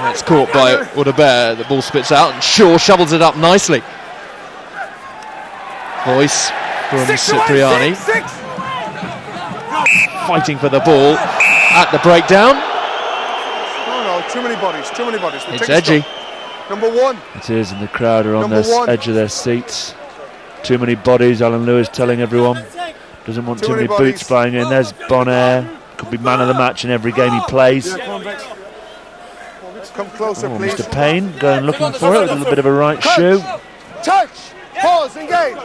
And it's caught by Audebert. The ball spits out, and Shaw shovels it up nicely. Voice from Cipriani. Fighting for the ball at the breakdown. No, too many bodies. It's edgy. Number one. It is, and the crowd are on the edge of their seats. Too many bodies, Alan Lewis telling everyone. Doesn't want too many boots flying in. There's Bonaire. Could be man of the match in every game he plays. Come closer, please. Mr. Payne going looking for it with a little bit of a right shoe. Touch. Pause. Engage.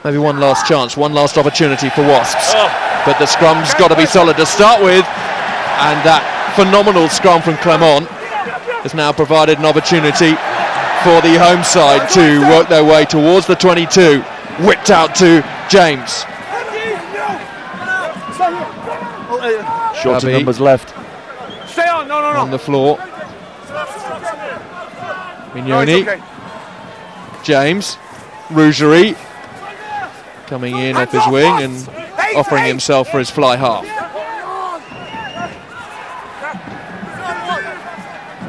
Maybe one last chance, one last opportunity for Wasps. But the scrum's got to be solid to start with. And that phenomenal scrum from Clermont has now provided an opportunity for the home side to work their way towards the 22. Whipped out to James. Shorter numbers left. Stay on, no. On the floor. Mignoni. Okay. James. Rougerie. Coming in off his wing and offering himself for his fly half.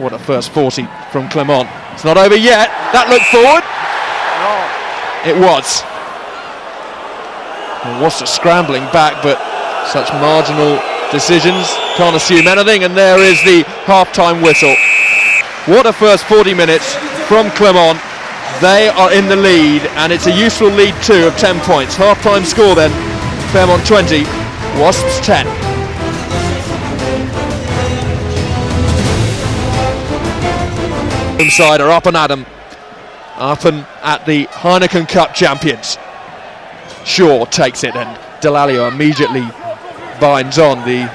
What a first 40 from Clermont. It's not over yet. That looked forward. It was. And Wasps scrambling back, but such marginal decisions. Can't assume anything, and there is the half-time whistle. What a first 40 minutes from Clermont. They are in the lead, and it's a useful lead too of 10 points. Half-time score then, Clermont 20, Wasps 10. Home side are up and at 'em. Up and at the Heineken Cup champions. Shaw takes it, and Delalio immediately binds on the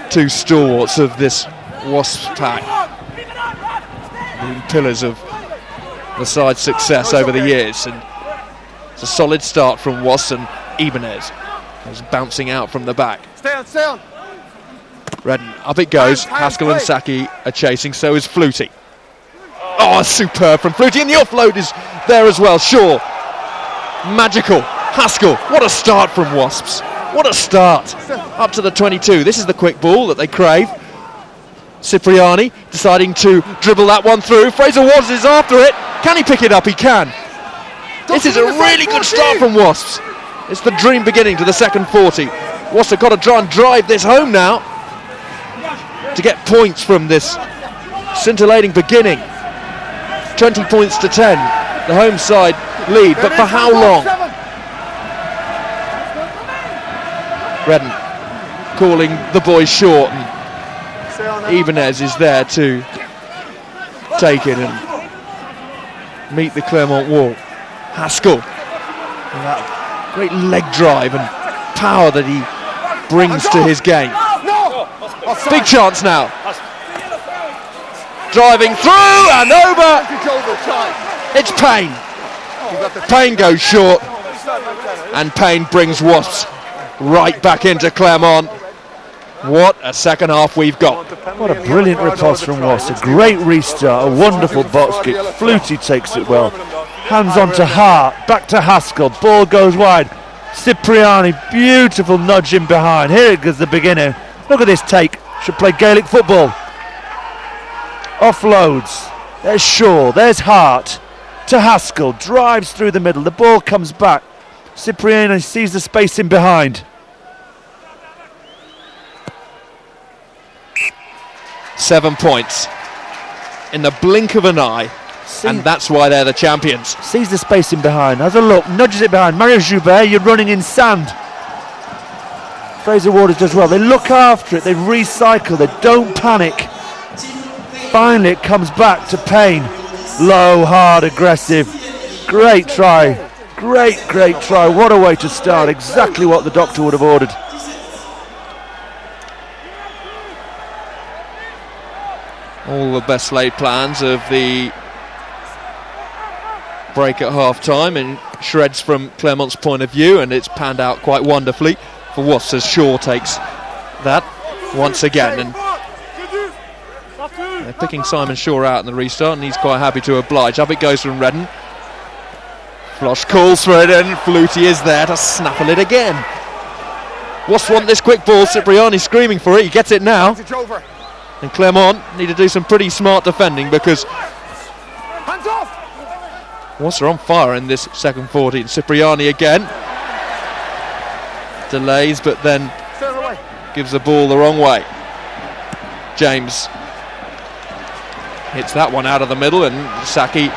two stalwarts of this Wasps pack. The pillars of the side's success over the years, and it's a solid start from Wasps, and Ibanez is bouncing out from the back. Stay on. Redden, up it goes. Haskell and Saki are chasing, so is Flutie. Oh, superb from Flutie, and the offload is there as well. Shaw, magical. Haskell, what a start from Wasps. What a start. Up to the 22. This is the quick ball that they crave. Cipriani deciding to dribble that one through. Fraser Waters is after it. Can he pick it up? He can. This is a really good start from Wasps. It's the dream beginning to the second 40. Wasps have got to try and drive this home now to get points from this scintillating beginning. 20 points to 10. The home side lead, but for how long? Redden calling the boys short, and Ibanez is there to take it and meet the Clermont wall. Haskell, that great leg drive and power that he brings to his game. Big chance now. Driving through and over. It's Payne. Payne goes short, and Payne brings Wasps right back into Clermont. What a second half we've got. What a brilliant riposte from Wasps. A great restart, a wonderful box kick. Flutie takes it well. Hands on to Hart, back to Haskell. Ball goes wide. Cipriani, beautiful nudge in behind. Here it goes, the beginner. Look at this take. Should play Gaelic football. Offloads. There's Shaw, there's Hart. To Haskell, drives through the middle. The ball comes back. Cipriani sees the space in behind. Seven points in the blink of an eye, and that's why they're the champions. Sees the space in behind, has a look, nudges it behind. Mario Joubert, you're running in sand. Fraser Waters does well. They look after it, they recycle, they don't panic. Finally it comes back to Payne. Low, hard, aggressive. Great try. Great try. What a way to start. Exactly what the doctor would have ordered. All the best laid plans of the break at half-time in shreds from Clermont's point of view, and it's panned out quite wonderfully for Wasps as Shaw takes that once again. And they're picking Simon Shaw out in the restart, and he's quite happy to oblige. Up it goes from Redden. Flosh calls for it, and Flutie is there to snaffle it again. Wasps want this quick ball. Cipriani screaming for it. He gets it now. And Clermont need to do some pretty smart defending, because Wasps are on fire in this second 40. And Cipriani again delays, but then gives the ball the wrong way. James hits that one out of the middle, and Saki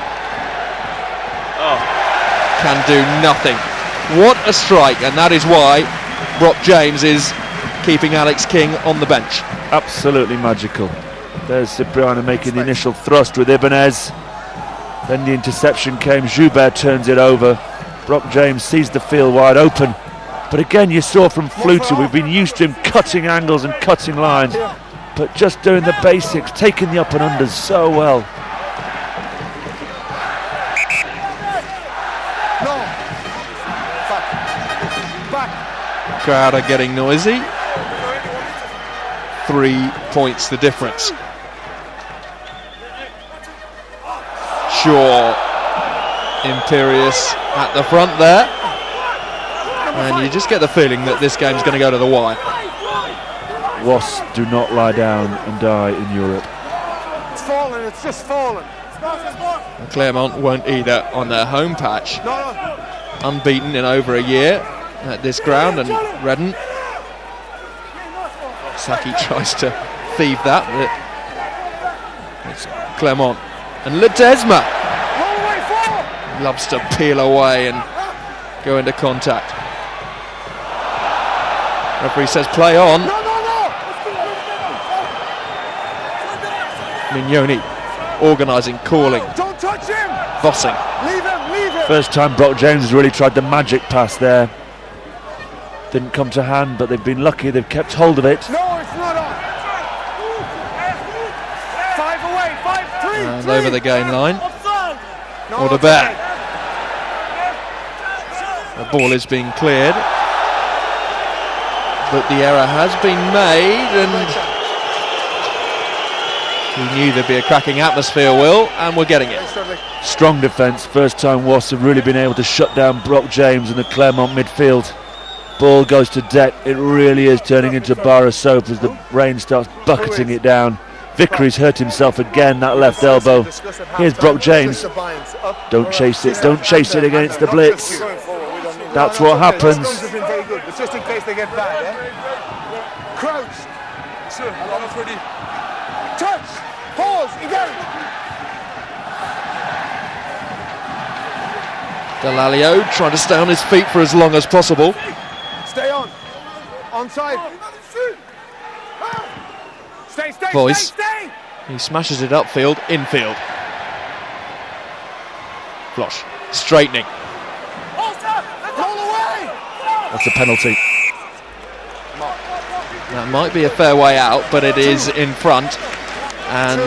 can do nothing. What a strike, and that is why Brock James is keeping Alex King on the bench. Absolutely magical. There's Cipriani making the initial thrust with Ibanez. Then the interception came. Joubert turns it over. Brock James sees the field wide open. But again, you saw from Flutie, we've been used to him cutting angles and cutting lines. But just doing the basics, taking the up and unders so well. Crowd are getting noisy. 3 points the difference. Shaw, imperious at the front there, and you just get the feeling that this game's going to go to the wire. Wasps do not lie down and die in Europe. It's fallen, it's just fallen. And Clermont won't either on their home patch. Unbeaten in over a year at this ground, and Redden. Saki tries to thieve that, but it's Clermont. And Ledesma loves to peel away and go into contact. Referee says play on. Mignoni organising, calling. Don't touch him! Vossing. Leave him! First time Brock James has really tried the magic pass there. Didn't come to hand, but they've been lucky, they've kept hold of it. No, it's not on! 5 away, 5, 3! And over the gain line. No, Or the back. The ball is being cleared. But the error has been made, and we knew there'd be a cracking atmosphere, Will, and we're getting it. Strong defence, first time Wasps have really been able to shut down Brock James in the Clermont midfield. Ball goes to deck, it really is turning into a bar of soap as the rain starts bucketing it down. Vickery's hurt himself again, that left elbow. Here's Brock James. Don't chase it against the blitz. That's what happens. It's just in case they get bad, eh? Crouch. Touch. Pause. You got it. Delalio trying to stay on his feet for as long as possible. Stay on. Onside. Stay. Voice. He smashes it upfield, infield. Flosh. Straightening. That's a penalty. That might be a fair way out, but it is in front. And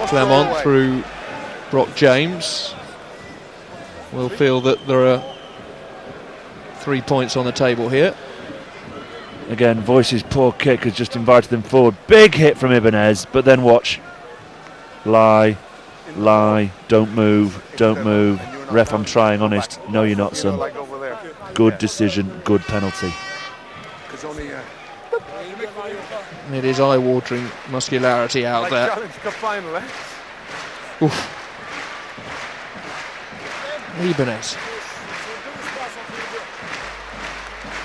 Clermont through Brock James will feel that there are 3 points on the table here. Again, Voice's poor kick has just invited them forward. Big hit from Ibanez, but then watch. Lie, don't move. Ref, I'm trying, honest. No, you're not, son. Good decision, good penalty. It is eye-watering muscularity out there. Oof. Ibanez,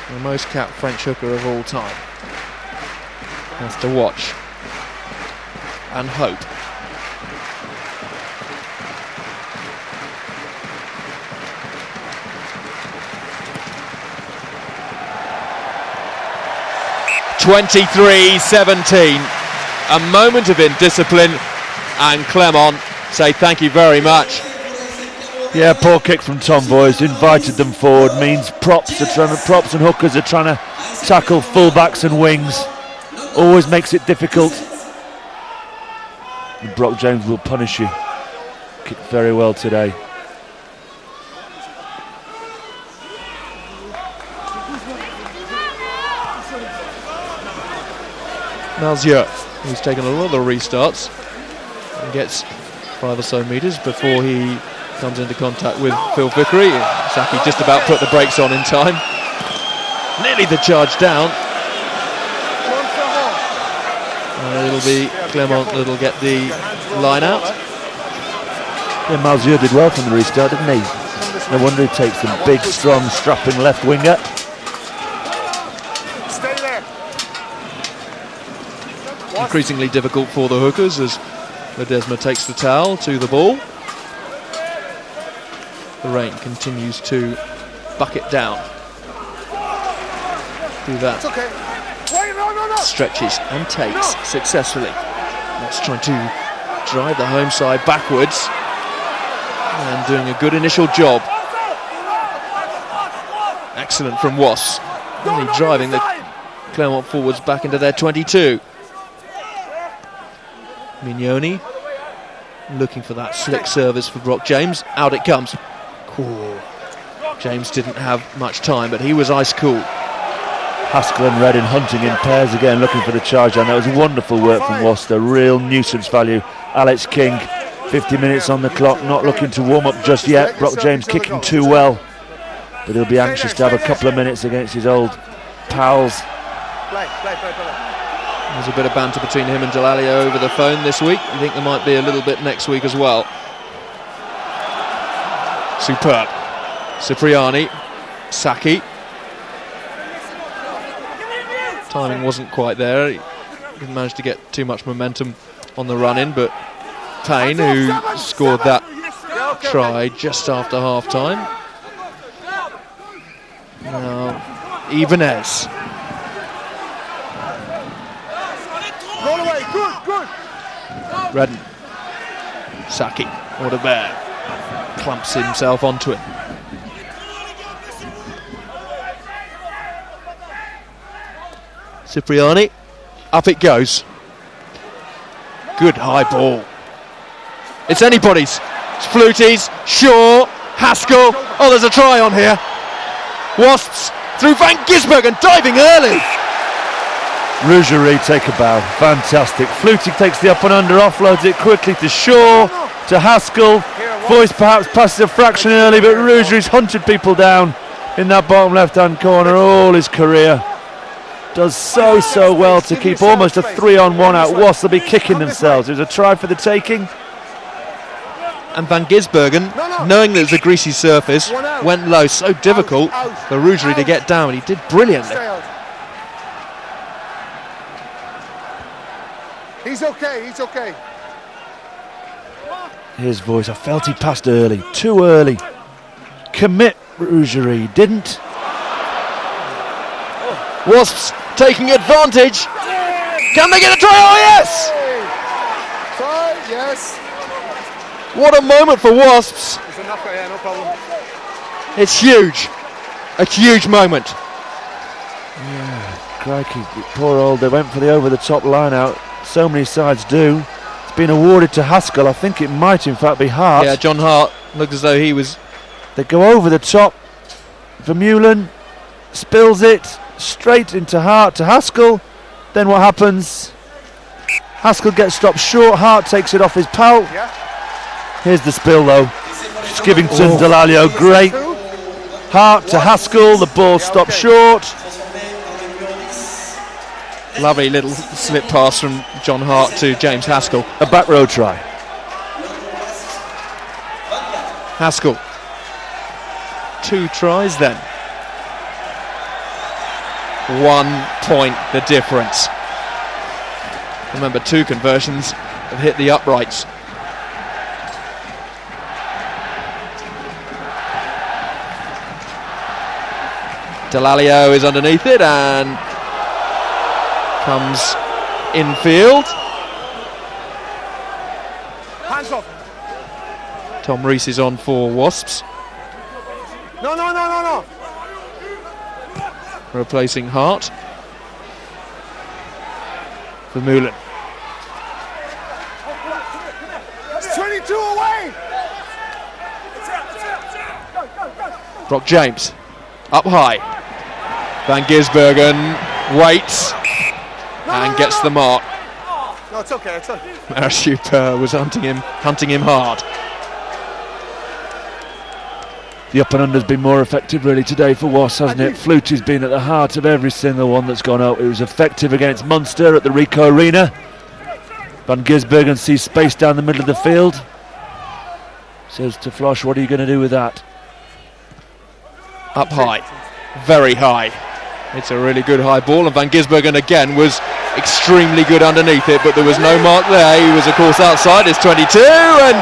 the most capped French hooker of all time, has to watch and hope. (23-17), a moment of indiscipline, and Clermont say thank you very much. Yeah, poor kick from Tom Boys, invited them forward, means props and hookers are trying to tackle fullbacks and wings. Always makes it difficult. And Brock James will punish you. Kicked very well today. Malzieu, who's taken a lot of restarts and gets 5 or so metres before he comes into contact with Phil Vickery. Saki just about put the brakes on in time. Nearly the charge down. It'll be Clermont that'll get the line out. Yeah, Malzieu did well from the restart, didn't he? No wonder he takes the big, strong, strapping left winger. Stay there. Increasingly difficult for the hookers as Ledesma takes the towel to the ball. The rain continues to bucket down. Do that. It's okay. Wait, no. Stretches and takes successfully. That's trying to drive the home side backwards and doing a good initial job. Excellent from Wasps. Really driving the Clermont forwards back into their 22. Mignoni looking for that slick service for Brock James. Out it comes. Cool. James didn't have much time, but he was ice cool. Haskell and Reddin hunting in pairs again, looking for the charge, and that was wonderful work from Wasps. A real nuisance value. Alex King, 50 minutes on the clock, not looking to warm up just yet. Brock James kicking too well, but he'll be anxious to have a couple of minutes against his old pals. There's a bit of banter between him and Delalio over the phone this week. I think there might be a little bit next week as well. Superb. Cipriani, Saki. Timing wasn't quite there. He didn't manage to get too much momentum on the run-in, but Payne, who scored that try just after half-time. Now, Ibanez. Redden. Saki, what a bear. Clumps himself onto it. Cipriani, up it goes. Good high ball. It's anybody's. It's Flutie's, Shaw, Haskell. Oh, there's a try on here. Wasps through Van Gisbergen, diving early. Rougerie take a bow, fantastic. Flutie takes the up and under, offloads it quickly to Shaw, to Haskell. Voice perhaps passes a fraction early, but Rougerie's hunted people down in that bottom left-hand corner all his career. Does so well to keep almost a 3-on-1 out. Wasps will be kicking themselves. It was a try for the taking. And Van Gisbergen, knowing that it was a greasy surface, went low. So difficult for Rougerie to get down. He did brilliantly. He's okay, he's okay. Here's Voice. I felt he passed early, too early. Commit, Rougerie, didn't. Wasps taking advantage. Can they get a try? Oh, yes! Try, yes. What a moment for Wasps. It's enough, yeah, no problem. It's huge. A huge moment. Yeah, crikey, poor old, they went for the over-the-top line out. So many sides do. It's been awarded to Haskell. I think it might in fact be Hart. Yeah, John Hart looked as though he was. They go over the top. Vermeulen spills it straight into Hart to Haskell. Then what happens? Haskell gets stopped short. Hart takes it off his pal. Yeah. Here's the spill though. Skivington, Delalio, great. Hart to Haskell. The ball stopped short. Lovely little slip pass from John Hart to James Haskell. A back row try. Haskell. 2 tries then. 1 point the difference. Remember, 2 conversions have hit the uprights. Delalio is underneath it and comes infield. Hands off. Tom Rees is on for Wasps. No. Replacing Hart. Vermeulen. It's 22 away. Brock James. Up high. Van Gisbergen waits and gets the mark. No, it's okay, it's okay. HCUP was hunting him hard. The up and under's been more effective really today for Wasps, hasn't it? Flutie's been at the heart of every single one that's gone out. It was effective against Munster at the Ricoh Arena. Van Gisbergen sees space down the middle of the field. Says to Flosh, what are you going to do with that? Up high, very high. It's a really good high ball, and Van Gisbergen again was extremely good underneath it, but there was no mark there. He was of course outside. It's 22, and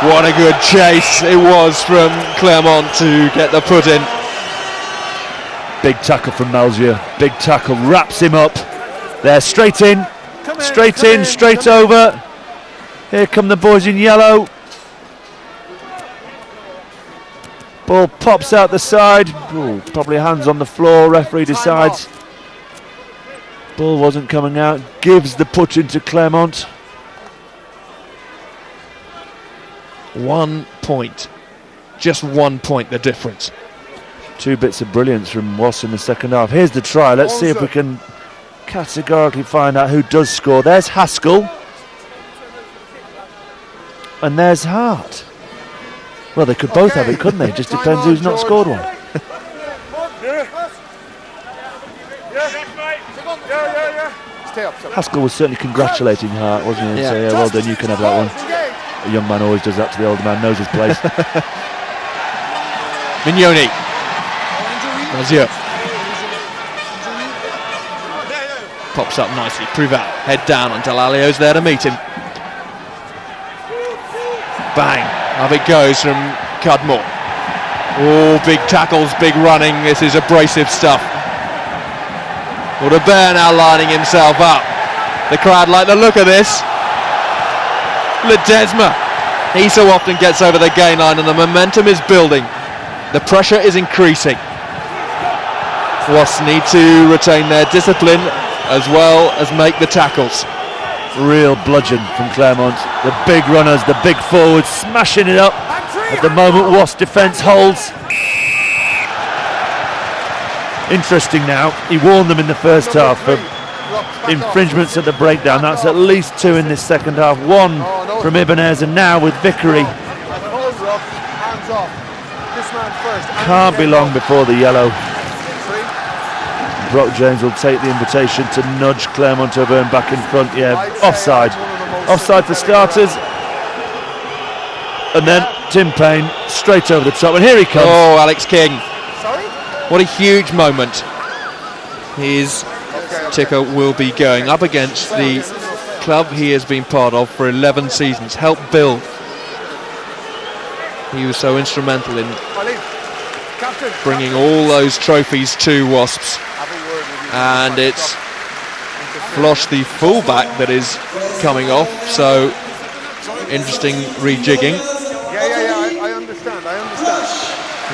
what a good chase it was from Clermont to get the put in. Big tackle from Malzieu. Big tackle, wraps him up. There, straight in, straight over. Here come the boys in yellow. Ball pops out the side. Ooh, probably hands on the floor. Referee decides. Ball wasn't coming out. Gives the put into Clermont. 1 point. Just 1 point the difference. 2 bits of brilliance from Wasps in the second half. Here's the try. Let's see if we can categorically find out who does score. There's Haskell. And there's Hart. Well, they could both have it, couldn't they? Just depends who's not scored one. Haskell was certainly congratulating Hart, wasn't he? And say, yeah, well done, you can have that one. A young man always does that to the older man, knows his place. Mignoni. Mazieu. Pops up nicely. Privat. Head down, and Delalio's there to meet him. Bang. Up it goes from Cudmore. Oh, big tackles, big running. This is abrasive stuff. Well, the Bear now lining himself up. The crowd like the look of this. Ledesma. He so often gets over the gain line, and the momentum is building. The pressure is increasing. Wasps need to retain their discipline as well as make the tackles. Real bludgeon from Clermont. The big runners, the big forwards, smashing it up. At the moment, Wasps defence holds. Interesting now, he warned them in the first half of infringements at the breakdown. That's at least 2 in this second half. 1 from Ibanez, and now with Vickery. Can't be long before the yellow. Brock James will take the invitation to nudge Clermont Auvergne back in front. Yeah, offside. Offside for starters. And then Tim Payne straight over the top. And here he comes. Oh, Alex King. What a huge moment. His ticker will be going up against the club he has been part of for 11 seasons. Helped build. He was so instrumental in bringing all those trophies to Wasps. And it's Flosh, the fullback, that is coming off. So interesting rejigging. I understand.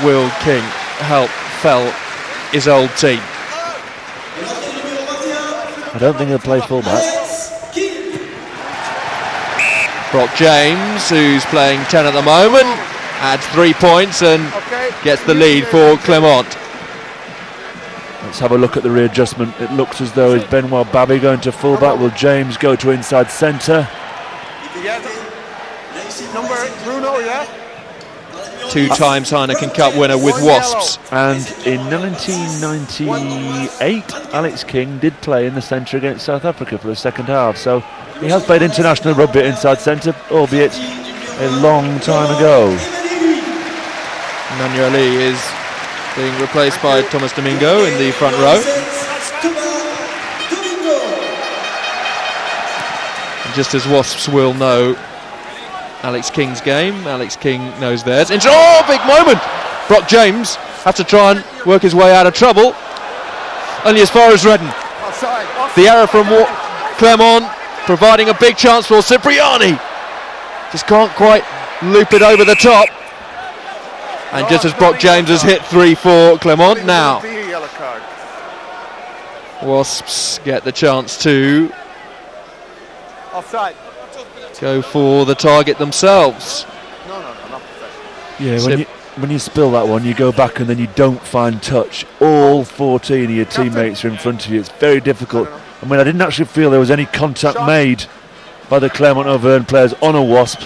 Will King help fell his old team? I don't think he'll play fullback. Brock James, who's playing 10 at the moment, adds 3 points and gets the lead for Clermont. Let's have a look at the readjustment. It looks as though it's Benoit Babi going to fullback. Will James go to inside centre? Bruno, yeah? 2 times Heineken Cup winner with Wasps. And in 1998, Alex King did play in the centre against South Africa for the second half. So he has played international rugby inside centre, albeit a long time ago. Emmanuel Lee is being replaced by Thomas Domingo in the front row. And just as Wasps will know Alex King's game, Alex King knows theirs. Oh, big moment! Brock James has to try and work his way out of trouble. Only as far as Redden. The error from Clermont, providing a big chance for Cipriani. Just can't quite loop it over the top. And just as Brock James has hit 3 for Clermont now, Wasps get the chance to go for the target themselves. Yeah, when you spill that one, you go back and then you don't find touch. All 14 of your teammates are in front of you. It's very difficult. I mean, I didn't actually feel there was any contact made by the Clermont Auvergne players on a Wasp,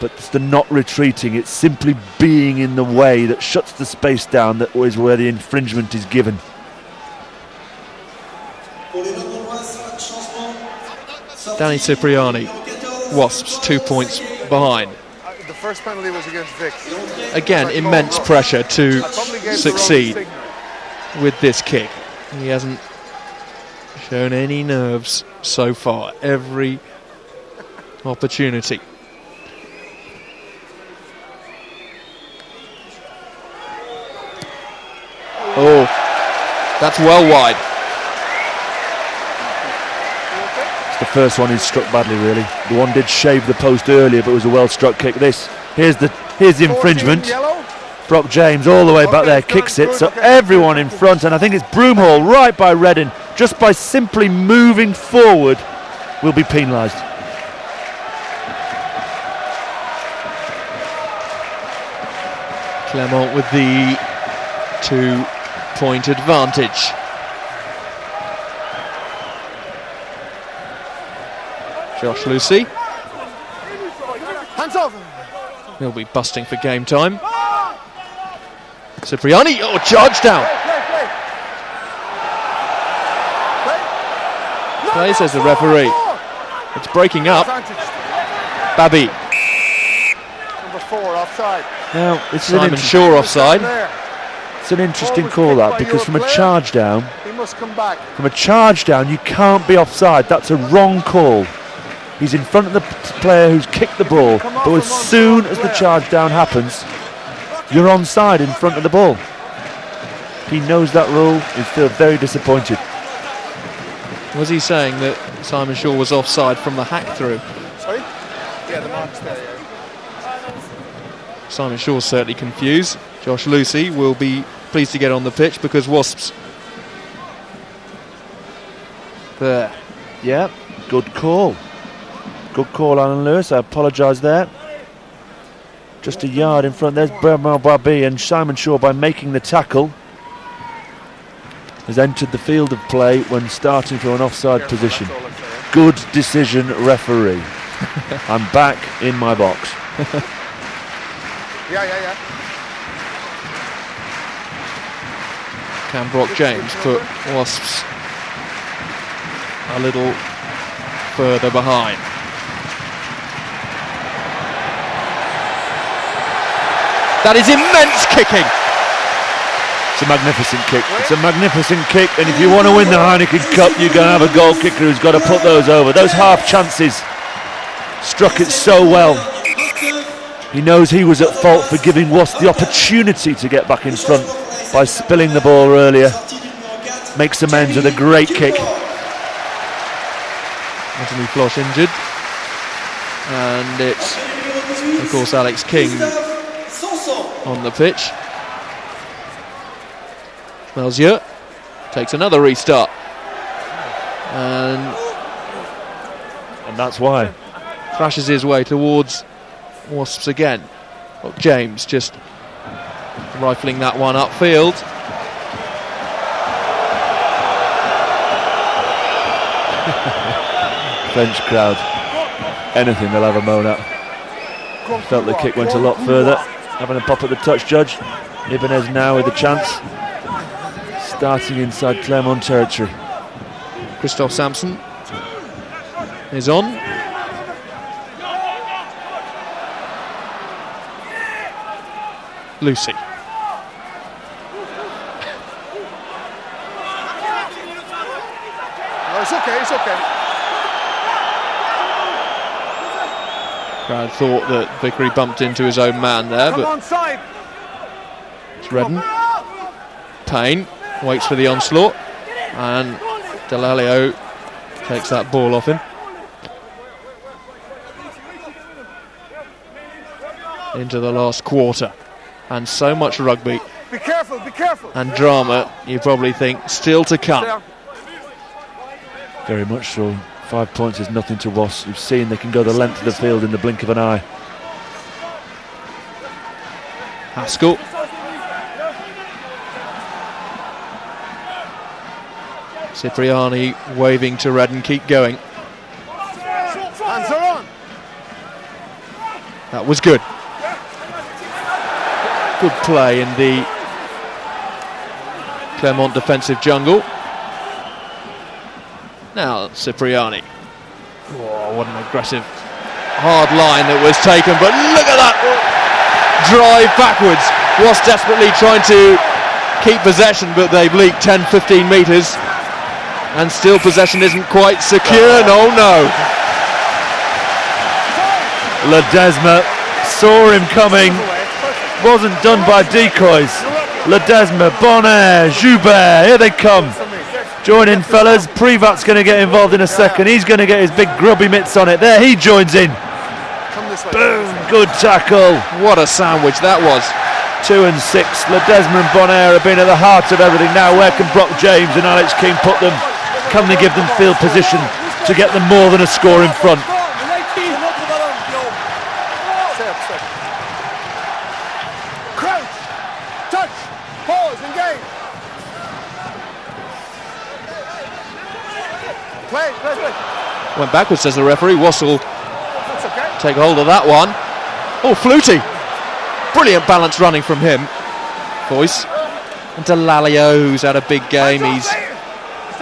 but it's the not retreating. It's simply being in the way that shuts the space down. That is where the infringement is given. Danny Cipriani, Wasps 2 points behind. The first penalty was against Vic. Again, immense pressure to succeed with this kick. He hasn't shown any nerves so far. Every opportunity. Oh, that's well wide. It's the first one he's struck badly, really. The one did shave the post earlier, but it was a well-struck kick. Here's the infringement. Brock James all the way back there kicks it, so everyone in front, and I think it's Broomhall right by Reddin, just by simply moving forward, will be penalised. Clermont with the 2-point advantage. Josh Lucy. Hands off. He'll be busting for game time. Cipriani, oh, charge down. Play, says the referee. It's breaking up. Babi. Number 4 offside. Now, it's Simon Shaw offside. It's an interesting call, that, because from a charge down, he must come back. From a charge down, you can't be offside. That's a wrong call. He's in front of the player who's kicked the ball, but as soon as the charge down happens, you're onside in front of the ball. He knows that rule. He's still very disappointed. Was he saying that Simon Shaw was offside from the hack through? Sorry? Yeah, the mark's there, yeah. Simon Shaw's certainly confused. Josh Lucy will be pleased to get on the pitch because Wasps there. Yeah, good call. Good call, Alan Lewis. I apologise there. Just a yard in front. There's Bernard Babi, and Simon Shaw, by making the tackle, has entered the field of play when starting from an offside position. Good decision, referee. I'm back in my box. Yeah. Can Brock James put Wasps a little further behind? That is immense kicking. It's a magnificent kick. It's a magnificent kick, and if you want to win the Heineken Cup, you're going to have a goal kicker who's got to put those over. Those half chances, struck it so well. He knows he was at fault for giving Wasps the opportunity to get back in front by spilling the ball earlier. Makes amends with a great kick. Anthony Flosh injured, and it's of course Alex King on the pitch. Melzier takes another restart, and that's why thrashes his way towards Wasps again. Well, James just rifling that one upfield. French crowd, anything they'll have a moan at. Felt the kick went a lot further. Having a pop at the touch judge. Ibanez now with a chance. Starting inside Clermont territory. Christoph Sampson is on. Lucy. No, it's okay. Crowd thought that Vickery bumped into his own man there, but it's Redden. Payne waits for the onslaught, and Delalio takes that ball off him. Into the last quarter, and so much rugby Be careful. and drama, you probably think, still to come. Very much so. 5 points is nothing to Wasps. You've seen they can go the length of the field in the blink of an eye. Haskell. Cipriani waving to Redden, keep going. Hands are on. That was good. Good play in the Clermont defensive jungle. Now Cipriani. Oh, what an aggressive hard line that was taken, but look at that drive backwards. Was desperately trying to keep possession, but they've leaked 10-15 metres, and still possession isn't quite secure. No. Ledesma saw him coming. Wasn't done by decoys. Ledesma, Bonner, Joubert, here they come. Join in, fellas. Privat's going to get involved in a second. He's going to get his big grubby mitts on it. There, he joins in. Boom, good tackle. What a sandwich that was. 2 and 6. Ledesma and Bonner have been at the heart of everything. Now, where can Brock James and Alex King put them? Can they give them field position to get them more than a score in front? Crouch, touch, pause, engage. Play. Went backwards, says the referee. Wassel That's okay. take hold of that one. Oh, Flutie. Brilliant balance running from him. Voice. And Delalio, who's had a big game. He's Stay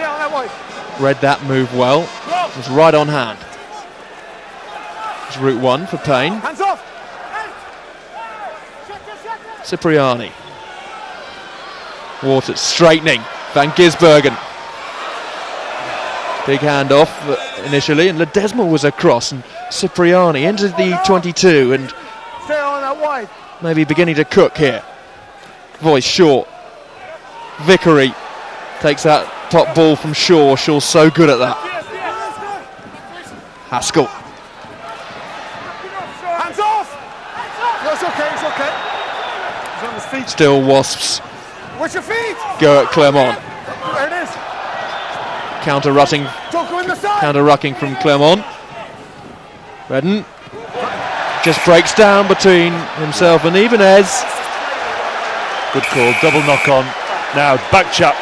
on that way. read that move well. Was right on hand. It's route 1 for Payne. Hands off. Cipriani. Waters straightening. Van Gisbergen. Big handoff initially, and Ledesma was across, and Cipriani into the 22, and Stay on that wide. maybe beginning to cook here. Voice short. Vickery takes that top ball from Shaw. Shaw's so good at that. Haskell. Hands off. No, it's okay. He's on his feet. Still Wasps With your feet. go at Clermont. There it is. Counter-rucking Don't go in the side. Counter-rucking from Clermont. Redden just breaks down between himself and Ibanez. Good call, double knock on. Now back chap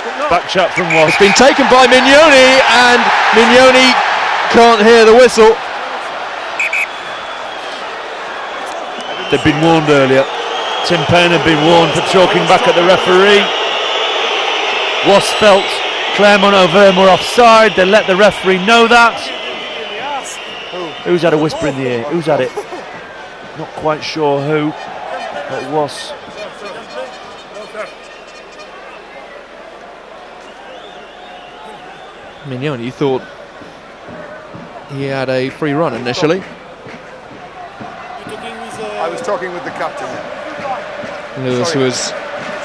from Wasps. It's been taken by Mignoni, and Mignoni can't hear the whistle. They'd been warned earlier. Tim Payne had been warned for chalking back at the referee. Wasps felt Clermont Auvergne were offside. They let the referee know that. Who's had a whisper in the ear? Who's had it? Not quite sure who. It was. Mignoni thought he had a free run initially. I was talking with the captain. Lewis Sorry. was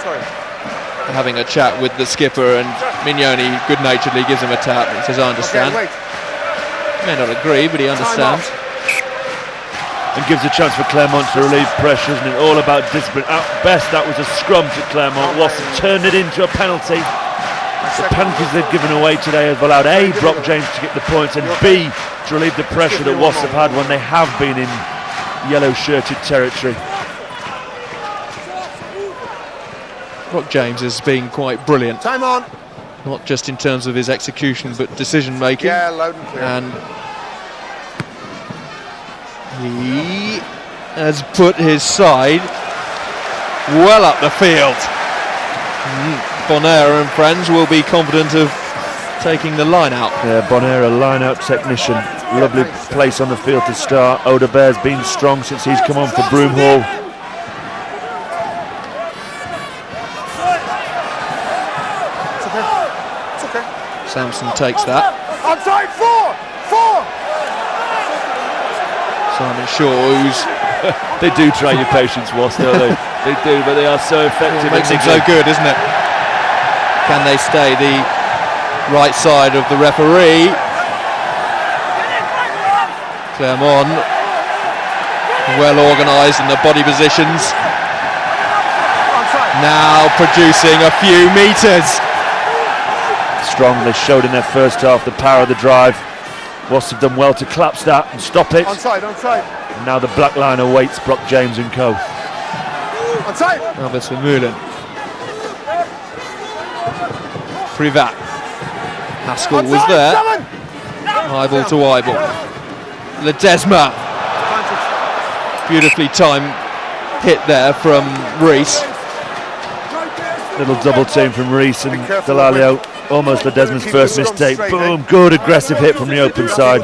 Sorry. having a chat with the skipper, and Mignoni good-naturedly gives him a tap and says, I understand. Okay, wait. May not agree, but he understands. And gives a chance for Clermont to relieve pressure, isn't it? All about discipline. At best, that was a scrum to Clermont. Wasps turned it into a penalty. The penalties they've given away today have allowed A, Brock James to get the points, and B, to relieve the pressure that Wasps have had when they have been in yellow-shirted territory. Brock James has been quite brilliant, Time on. not just in terms of his execution, but decision-making. Yeah, loud and clear. And he has put his side well up the field. Bonaire and friends will be confident of taking the line out. Yeah, Bonaire, a line-out technician. Lovely place on the field to start. Odebert's been strong since he's come on for Broomhall. It's okay. Sampson takes that. Outside 4. Simon Shaw, who's They do try your patience, Wasps, don't they? They do, but they are so effective. makes him so good, isn't it? Can they stay the right side of the referee? Clermont, well organised in the body positions. Now producing a few metres. Strong, they showed in their first half the power of the drive. Wasps have done well to collapse that and stop it. Onside. And now the black line awaits Brock James and co. Onside. Albert Vermeulen. Privat. Haskell was there. Eyeball to eyeball. Ledesma. Beautifully timed hit there from Rees. Little double team from Rees and Delalio. Almost Ledesma's first mistake. Boom, good aggressive hit from the open side.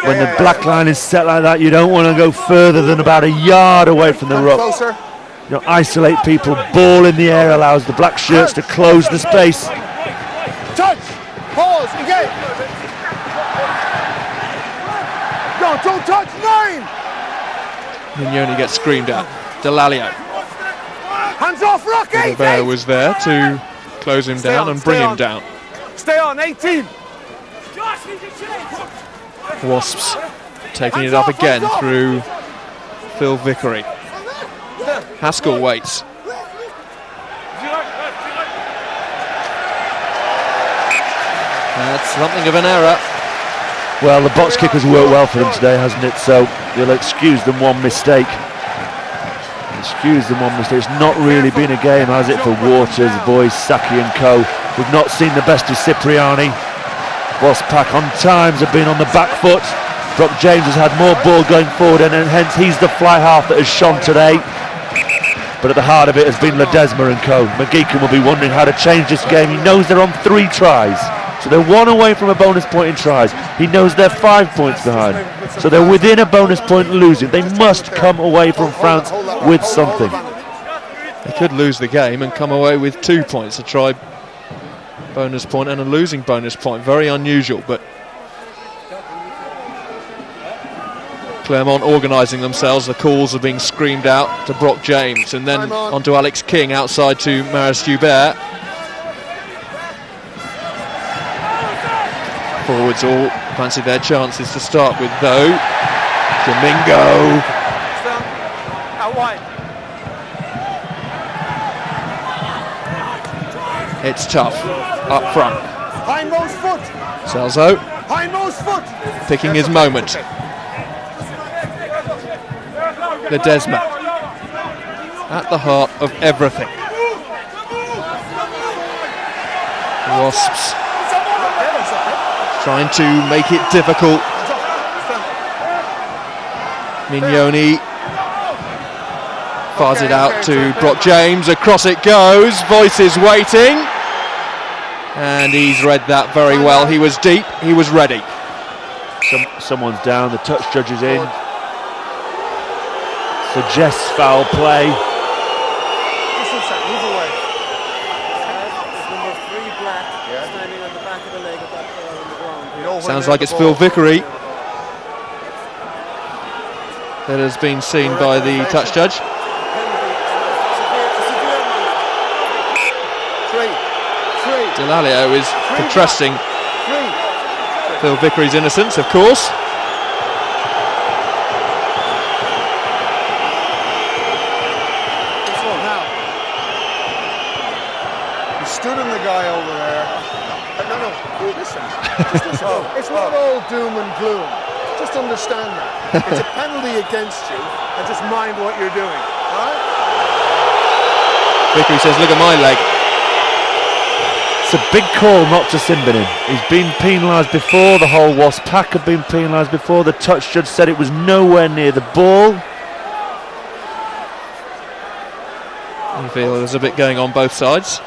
When the black line is set like that, you don't want to go further than about a yard away from the ruck. Closer. You know, isolate people, ball in the air allows the black shirts to close the space. Touch. Pause. Engage. No, don't touch. 9. Mignoni gets screamed at. Delalio. Hands off, Rock. 8. Bear was there to close him down and bring him down. Stay on. 18. Wasps taking it up again through Phil Vickery. Haskell waits. That's something of an error. Well, the box kickers worked well for them today, hasn't it? So you'll excuse them one mistake. It's not really been a game, has it, for Waters, Boyce, Saki and co. We've not seen the best of Cipriani. Wasps pack on times have been on the back foot. Brock James has had more ball going forward, and hence he's the fly half that has shone today. But at the heart of it has been Ledesma and co. McGeechan will be wondering how to change this game. He knows they're on 3 tries. So they're 1 away from a bonus point in tries. He knows they're 5 points behind. So they're within a bonus point losing. They must come away from France with something. They could lose the game and come away with 2 points, a try bonus point and a losing bonus point. Very unusual, but Clermont organising themselves. The calls are being screamed out to Brock James and then on to Alex King outside to Maris Hubert. Forwards all fancy their chances to start with, though. Domingo. Out wide. It's tough up front. Hindmost foot. Celso Hindmost foot. picking his moment. Ledesma at the heart of everything. Wasps trying to make it difficult. Mignoni fires it out to Brock James. Across it goes. Voices waiting. And he's read that very well. He was deep. He was ready. Someone's down. The touch judge is in. Suggests foul play. Sounds like it's Phil Vickery that has been seen by the touch judge. Delalio is contrasting Phil Vickery's innocence, of course. He stood in the guy over there. No, listen. Just listen. It's not all doom and gloom. Just understand that. It's a penalty against you, and just mind what you're doing. All right? Vickery says, look at my leg. It's a big call not to Simbinin. He's been penalised before. The whole Wasp pack have been penalised before. The touch judge said it was nowhere near the ball. You feel there's a bit going on both sides.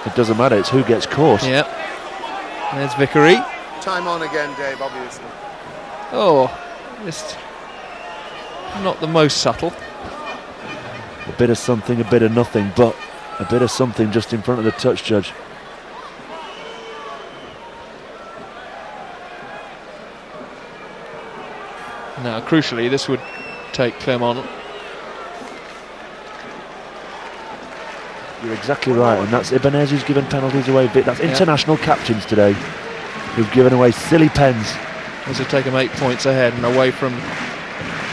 It doesn't matter, it's who gets caught. Yep. There's Vickery. Time on again, Dave, obviously. Oh, just not the most subtle. A bit of something, a bit of nothing, but a bit of something just in front of the touch judge. Now, crucially, this would take Clermont. You're exactly right, and that's Ibanez who's given penalties away. That's international captains today who've given away silly pens. This would take them 8 points ahead and away from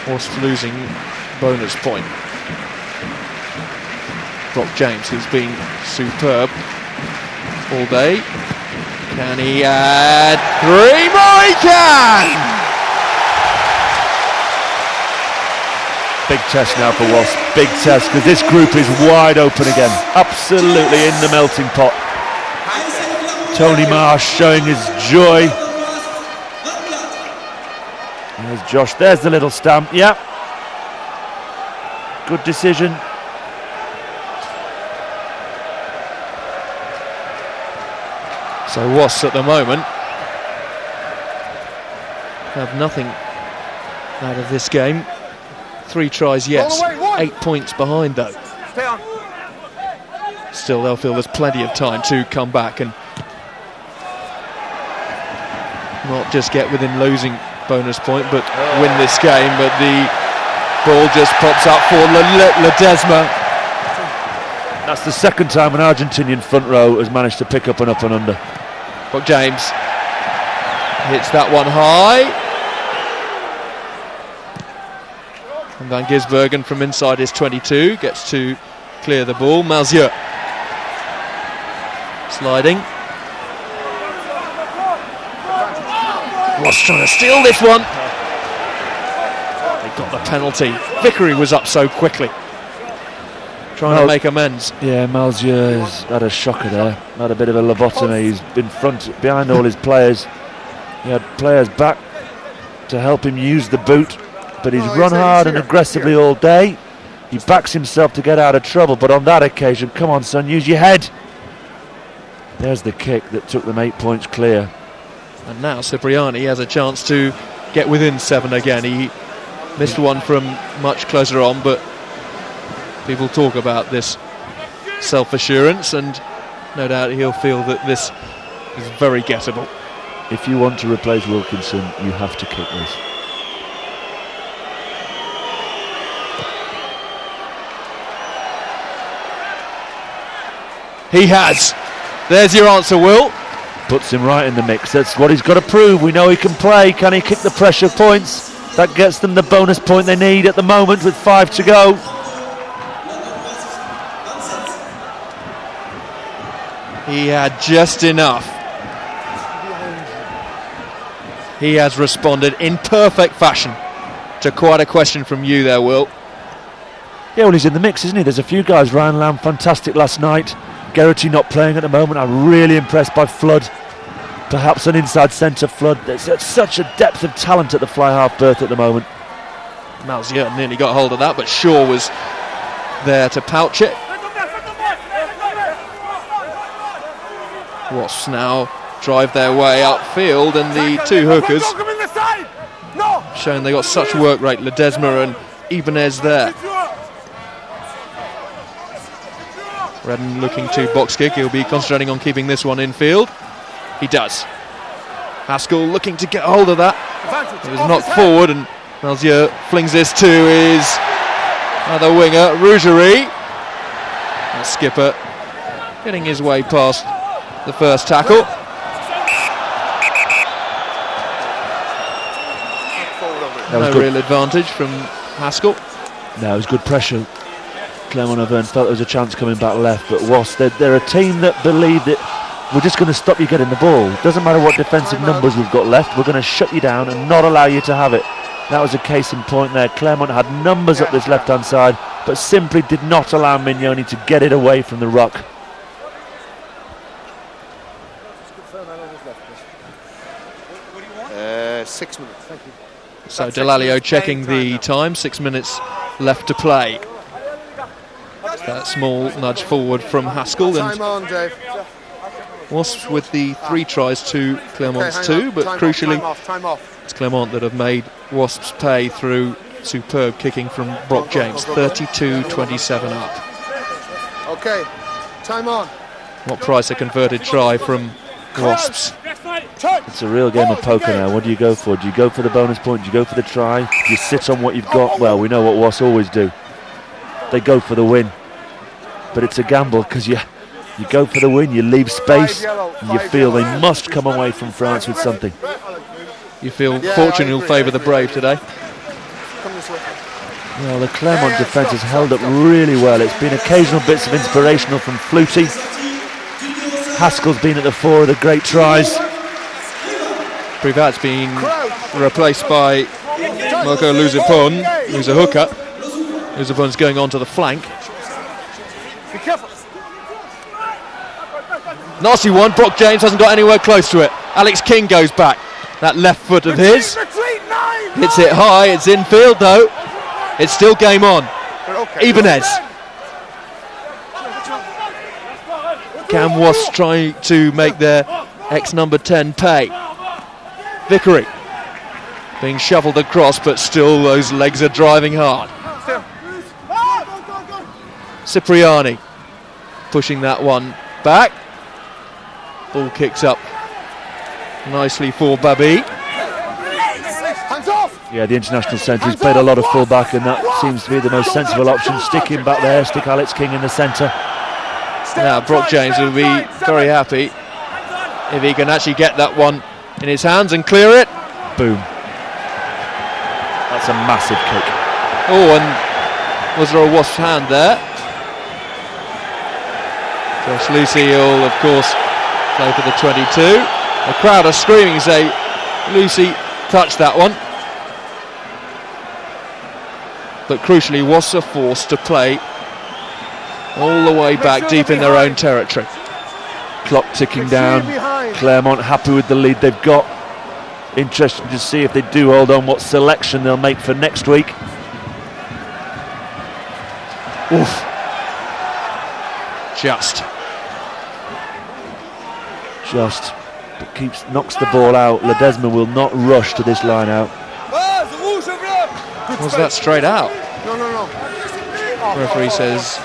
Wasps losing bonus point. Brock James, who's been superb all day. Can he add 3 more? He can! Big test now for Wasps, big test, because this group is wide open again. Absolutely in the melting pot. Tony Marsh showing his joy. There's Josh, there's the little stamp, yeah. Good decision. So Wasps at the moment have nothing out of this game. 3 tries, yes. 8 points behind, though. Stay on. Still, they'll feel there's plenty of time to come back and not just get within losing bonus point, but win this game. But the ball just pops up for Ledesma. That's the second time an Argentinian front row has managed to pick up an up and under. Brock James hits that one high. And Van Gisbergen from inside his 22 gets to clear the ball. Malzieu sliding. Wasps trying to steal this one. They got the penalty. Vickery was up so quickly. trying to make amends. Yeah, Malzieu's had a shocker there. Had a bit of a lobotomy. He's been behind all his players. He had players back to help him use the boot, but he's run hard and aggressively all day. He backs himself to get out of trouble, but on that occasion, come on son, use your head. There's the kick that took them 8 points clear. And now Cipriani has a chance to get within 7 again. He missed one from much closer on, but people talk about this self-assurance, and no doubt he'll feel that this is very gettable. If you want to replace Wilkinson, you have to kick this. He has. There's your answer, Will. Puts him right in the mix. That's what he's got to prove. We know he can play. Can he kick the pressure points? That gets them the bonus point they need at the moment with 5 to go. He had just enough. He has responded in perfect fashion to quite a question from you there, Will. Yeah, well, he's in the mix, isn't he? There's a few guys. Ryan Lamb, fantastic last night. Geraghty not playing at the moment. I'm really impressed by Flood. Perhaps an inside centre Flood. There's such a depth of talent at the fly half berth at the moment. Malzieu nearly got hold of that, but Shaw was there to pouch it. Wasps now drive their way upfield, and the two hookers showing they got such work rate. Ledesma and Ibanez there. Redden looking to box kick. He'll be concentrating on keeping this one in field. He does. Haskell looking to get hold of that. It was knocked forward, and Malzieu flings this to his other winger, Rougerie. The skipper getting his way past the first tackle. No real advantage from Haskell. No, it was good pressure. Clermont Auvergne felt there was a chance coming back left, but Wasps, they're a team that believe that we're just going to stop you getting the ball. Doesn't matter what defensive numbers we've got left, we're going to shut you down and not allow you to have it. That was a case in point there. Clermont had numbers up this left-hand side, but simply did not allow Mignoni to get it away from the ruck. Uh, 6 minutes, thank you. So Delalio checking the time, 6 minutes left to play. That small nudge forward from Haskell, and Time on, Dave. Wasps with the 3 tries to Clermont's 2, but crucially Time off. it's Clermont that have made Wasps pay through superb kicking from Brock James, 32-27 up. Okay, time on. What price a converted try from Wasps? It's a real game of poker now. What do you go for? Do you go for the bonus point? Do you go for the try? Do you sit on what you've got? Well, we know what Wasps always do. They go for the win. But it's a gamble because you go for the win, you leave space, and you feel they must come away from France with something. You feel fortune will favour the brave today? Well, the Clermont defence has held up really well. It's been occasional bits of inspirational from Flutie. Haskell's been at the fore of the great tries. Privat's been replaced by Marco Luzipon, who's a hooker. Luzipon's going on to the flank. Be careful. Nasty one. Brock James hasn't got anywhere close to it. Alex King goes back. That left foot of his hits it high. It's infield though. It's still game on. Ibanez. Can Wasps try to make their ex-number 10 pay? Vickery being shuffled across, but still those legs are driving hard. Cipriani pushing that one back. Ball kicks up nicely for Babi. Yeah, the international centre, he's played a lot of full-back, and that seems to be the most sensible option. Stick him back there, stick Alex King in the centre. Now Brock James will be very happy if he can actually get that one in his hands and clear it. Boom. That's a massive kick. Oh, and was there a Wasp hand there? Josh Lucy will, of course, play for the 22. The crowd are screaming, say, Lucy touched that one. But crucially, Wasps are forced to play all the way back deep in their own territory. Clock ticking down. Clermont happy with the lead they've got. Interesting to see if they do hold on, what selection they'll make for next week. Oof. Just but knocks the ball out. Ledesma will not rush to this line out. Was that straight out? No. The referee says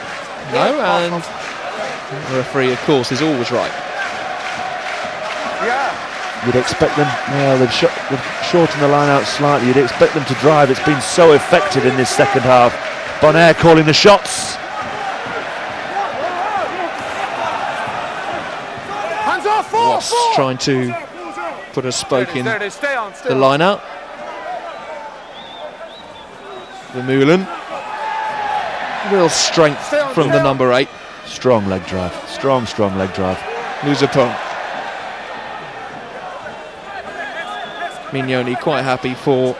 no, and the referee, of course, is always right. Yeah. You'd expect them, well, they've shortened the line out slightly. You'd expect them to drive. It's been so effective in this second half. Bonaire calling the shots. Hands off, Wasps trying to put a spoke in the line out. Vermeulen. Real strength from the number 8. Strong leg drive. Strong leg drive. Luzapone. Mignoni quite happy for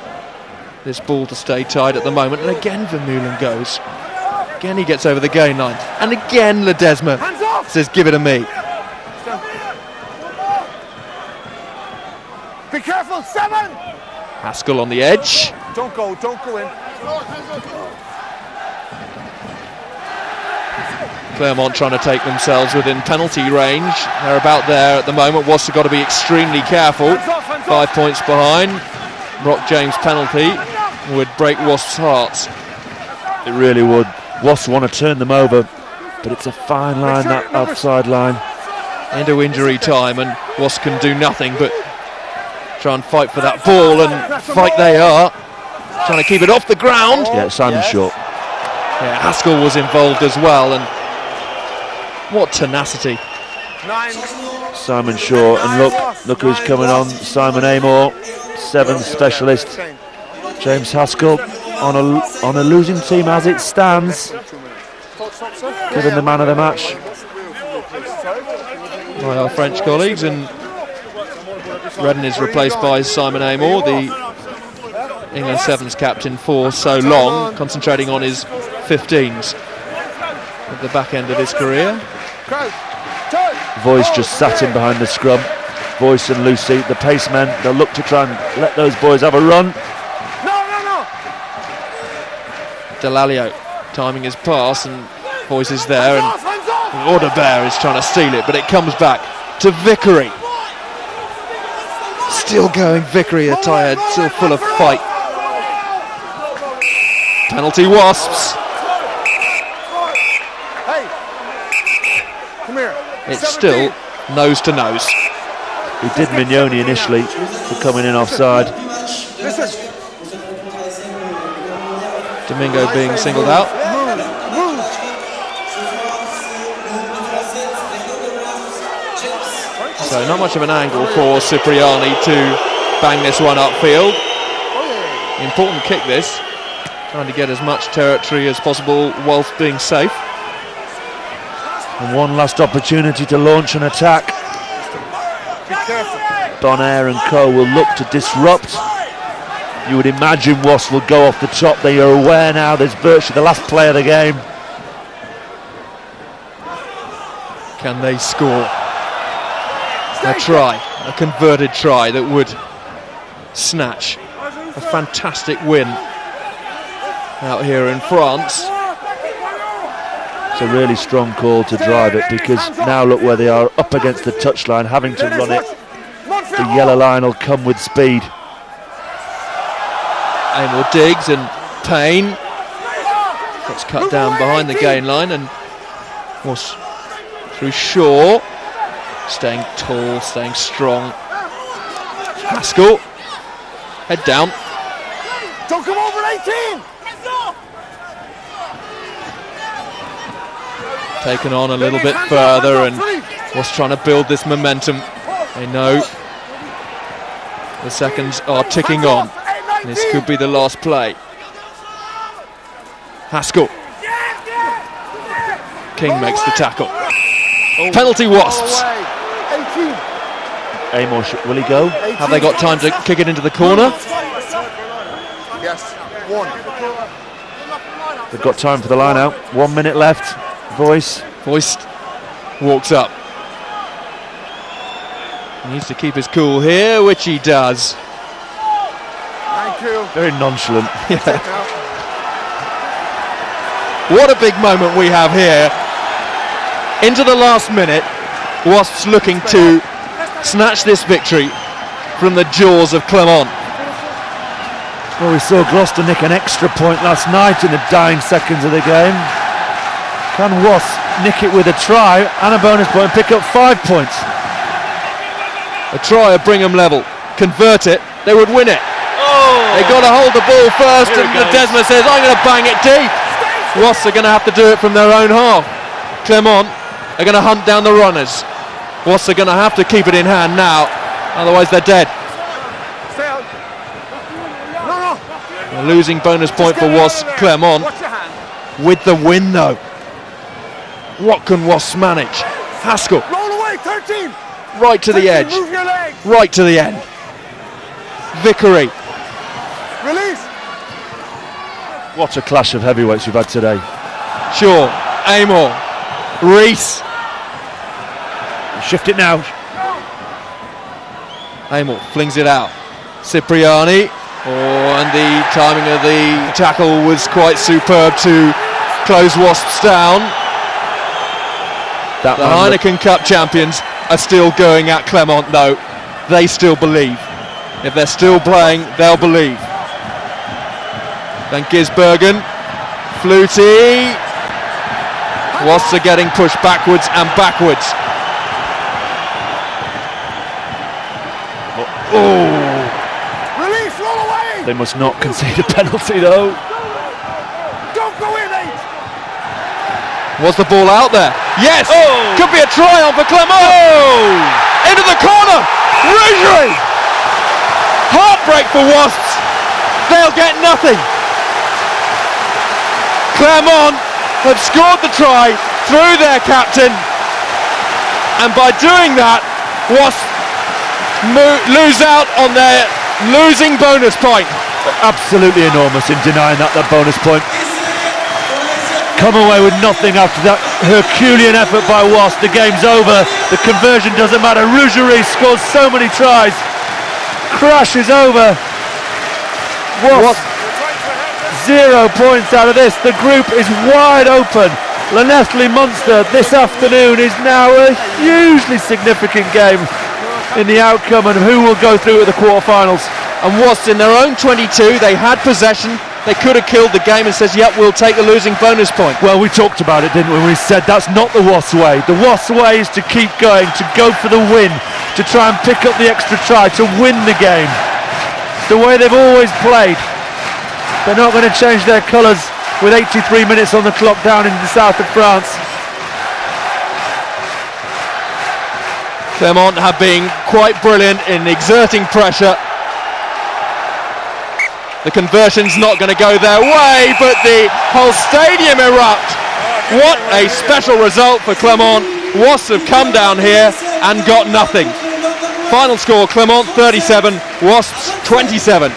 this ball to stay tied at the moment. And again Vermeulen goes. Again he gets over the gain line. And again Ledesma says, give it to me. Be careful, 7! Haskell on the edge. Don't go in. Clermont trying to take themselves within penalty range. They're about there at the moment. Wasps have got to be extremely careful. 5 points behind. Brock James penalty would break Wasps' hearts. It really would. Wasps want to turn them over, but it's a fine line, that outside line. Into injury time, and Wasps can do nothing but try and fight for that ball, and fight they are. Trying to keep it off the ground. Yeah, Simon Short. Yeah, Haskell was involved as well, and what tenacity. 9. Simon Shaw, and look who's coming on. Simon Amor, 7 specialist. James Haskell on a losing team as it stands, given the man of the match by our French colleagues, and Redden is replaced by Simon Amor, the England Sevens captain for so long, concentrating on his 15s at the back end of his career. Voice just sat in behind the scrum. Voice and Lucy, the pace men, they'll look to try and let those boys have a run. Delalio timing his pass, and Voice is there, and Audebert is trying to steal it, but it comes back to Vickery. Still going, Vickery, a tired, still full of fight. Penalty Wasps. Hey, come here. It's still nose to nose. We did Mignoni initially for coming in offside. Listen. Domingo being singled out. So not much of an angle for Cipriani to bang this one upfield. Important kick this. Trying to get as much territory as possible whilst being safe. And one last opportunity to launch an attack. Bonaire and co will look to disrupt. You would imagine Wasps will go off the top. They are aware now there's virtually the last play of the game. Can they score? A try, a converted try that would snatch a fantastic win out here in France. It's a really strong call to drive it, because now look where they are, up against the touchline, having to run it. The yellow line will come with speed. Amor digs, and Payne gets cut down behind the gain line, and was through Shaw, staying tall, staying strong. Haskell, head down. Don't come over 18. Taken on a little bit further, and was trying to build this momentum. They know the seconds are ticking on. This could be the last play. Haskell. King makes the tackle. Penalty Wasps. Amor, will he go? Have they got time to kick it into the corner? Yes, 1. They've got time for the line out. 1 minute left. Voice. Voice walks up. He needs to keep his cool here, which he does. Thank you. Very nonchalant. What a big moment we have here. Into the last minute, Wasps looking to snatch this victory from the jaws of Clermont. Well, we saw Gloucester nick an extra point last night in the dying seconds of the game. Can Wasps nick it with a try and a bonus point and pick up 5 points? A try would bring them level. Convert it, they would win it. They got to hold the ball first, and Ledesma says, I'm going to bang it deep. Wasps are going to have to do it from their own half. Clermont are going to hunt down the runners. Wasps are going to have to keep it in hand now, otherwise they're dead. Stay out. No. A losing bonus point for Wasps. Clermont Watch your hand. with the win though. What can Wasps manage? Haskell Roll away, 13. right to the 13, edge, Move your legs. right to the end. Vickery. Release. What a clash of heavyweights we've had today. Shaw, Amor, Reese. Shift it now. Amor flings it out. Cipriani. And the timing of the tackle was quite superb to close Wasps down. The Heineken Cup champions are still going at Clermont though. They still believe. If they're still playing, they'll believe. Then Gisbergen, Flutie. Wasps are getting pushed backwards and backwards. Release. Roll away. They must not concede a penalty though. Don't go in, 8. Was the ball out there? Yes! Could be a try on for Clermont! Into the corner! Rougerie! Heartbreak for Wasps! They'll get nothing! Clermont have scored the try through their captain, and by doing that, Wasps lose out on their losing bonus point. Absolutely enormous in denying that bonus point. Come away with nothing after that Herculean effort by Wasps. The game's over. The conversion doesn't matter. Rougerie scores so many tries. Crash is over. Wasps 0 points out of this. The group is wide open. Llanelli Munster this afternoon is now a hugely significant game in the outcome and who will go through at the quarterfinals. And Wasps in their own 22, they had possession. They could have killed the game and says, yep, we'll take the losing bonus point. Well, we talked about it, didn't we? We said that's not the Wasps way. The Wasps way is to keep going, to go for the win, to try and pick up the extra try, to win the game. The way they've always played. They're not going to change their colours with 83 minutes on the clock down in the south of France. Clermont have been quite brilliant in exerting pressure. The conversion's not going to go their way, but the whole stadium erupt. What a special result for Clermont. Wasps have come down here and got nothing. Final score, Clermont 37, Wasps 27.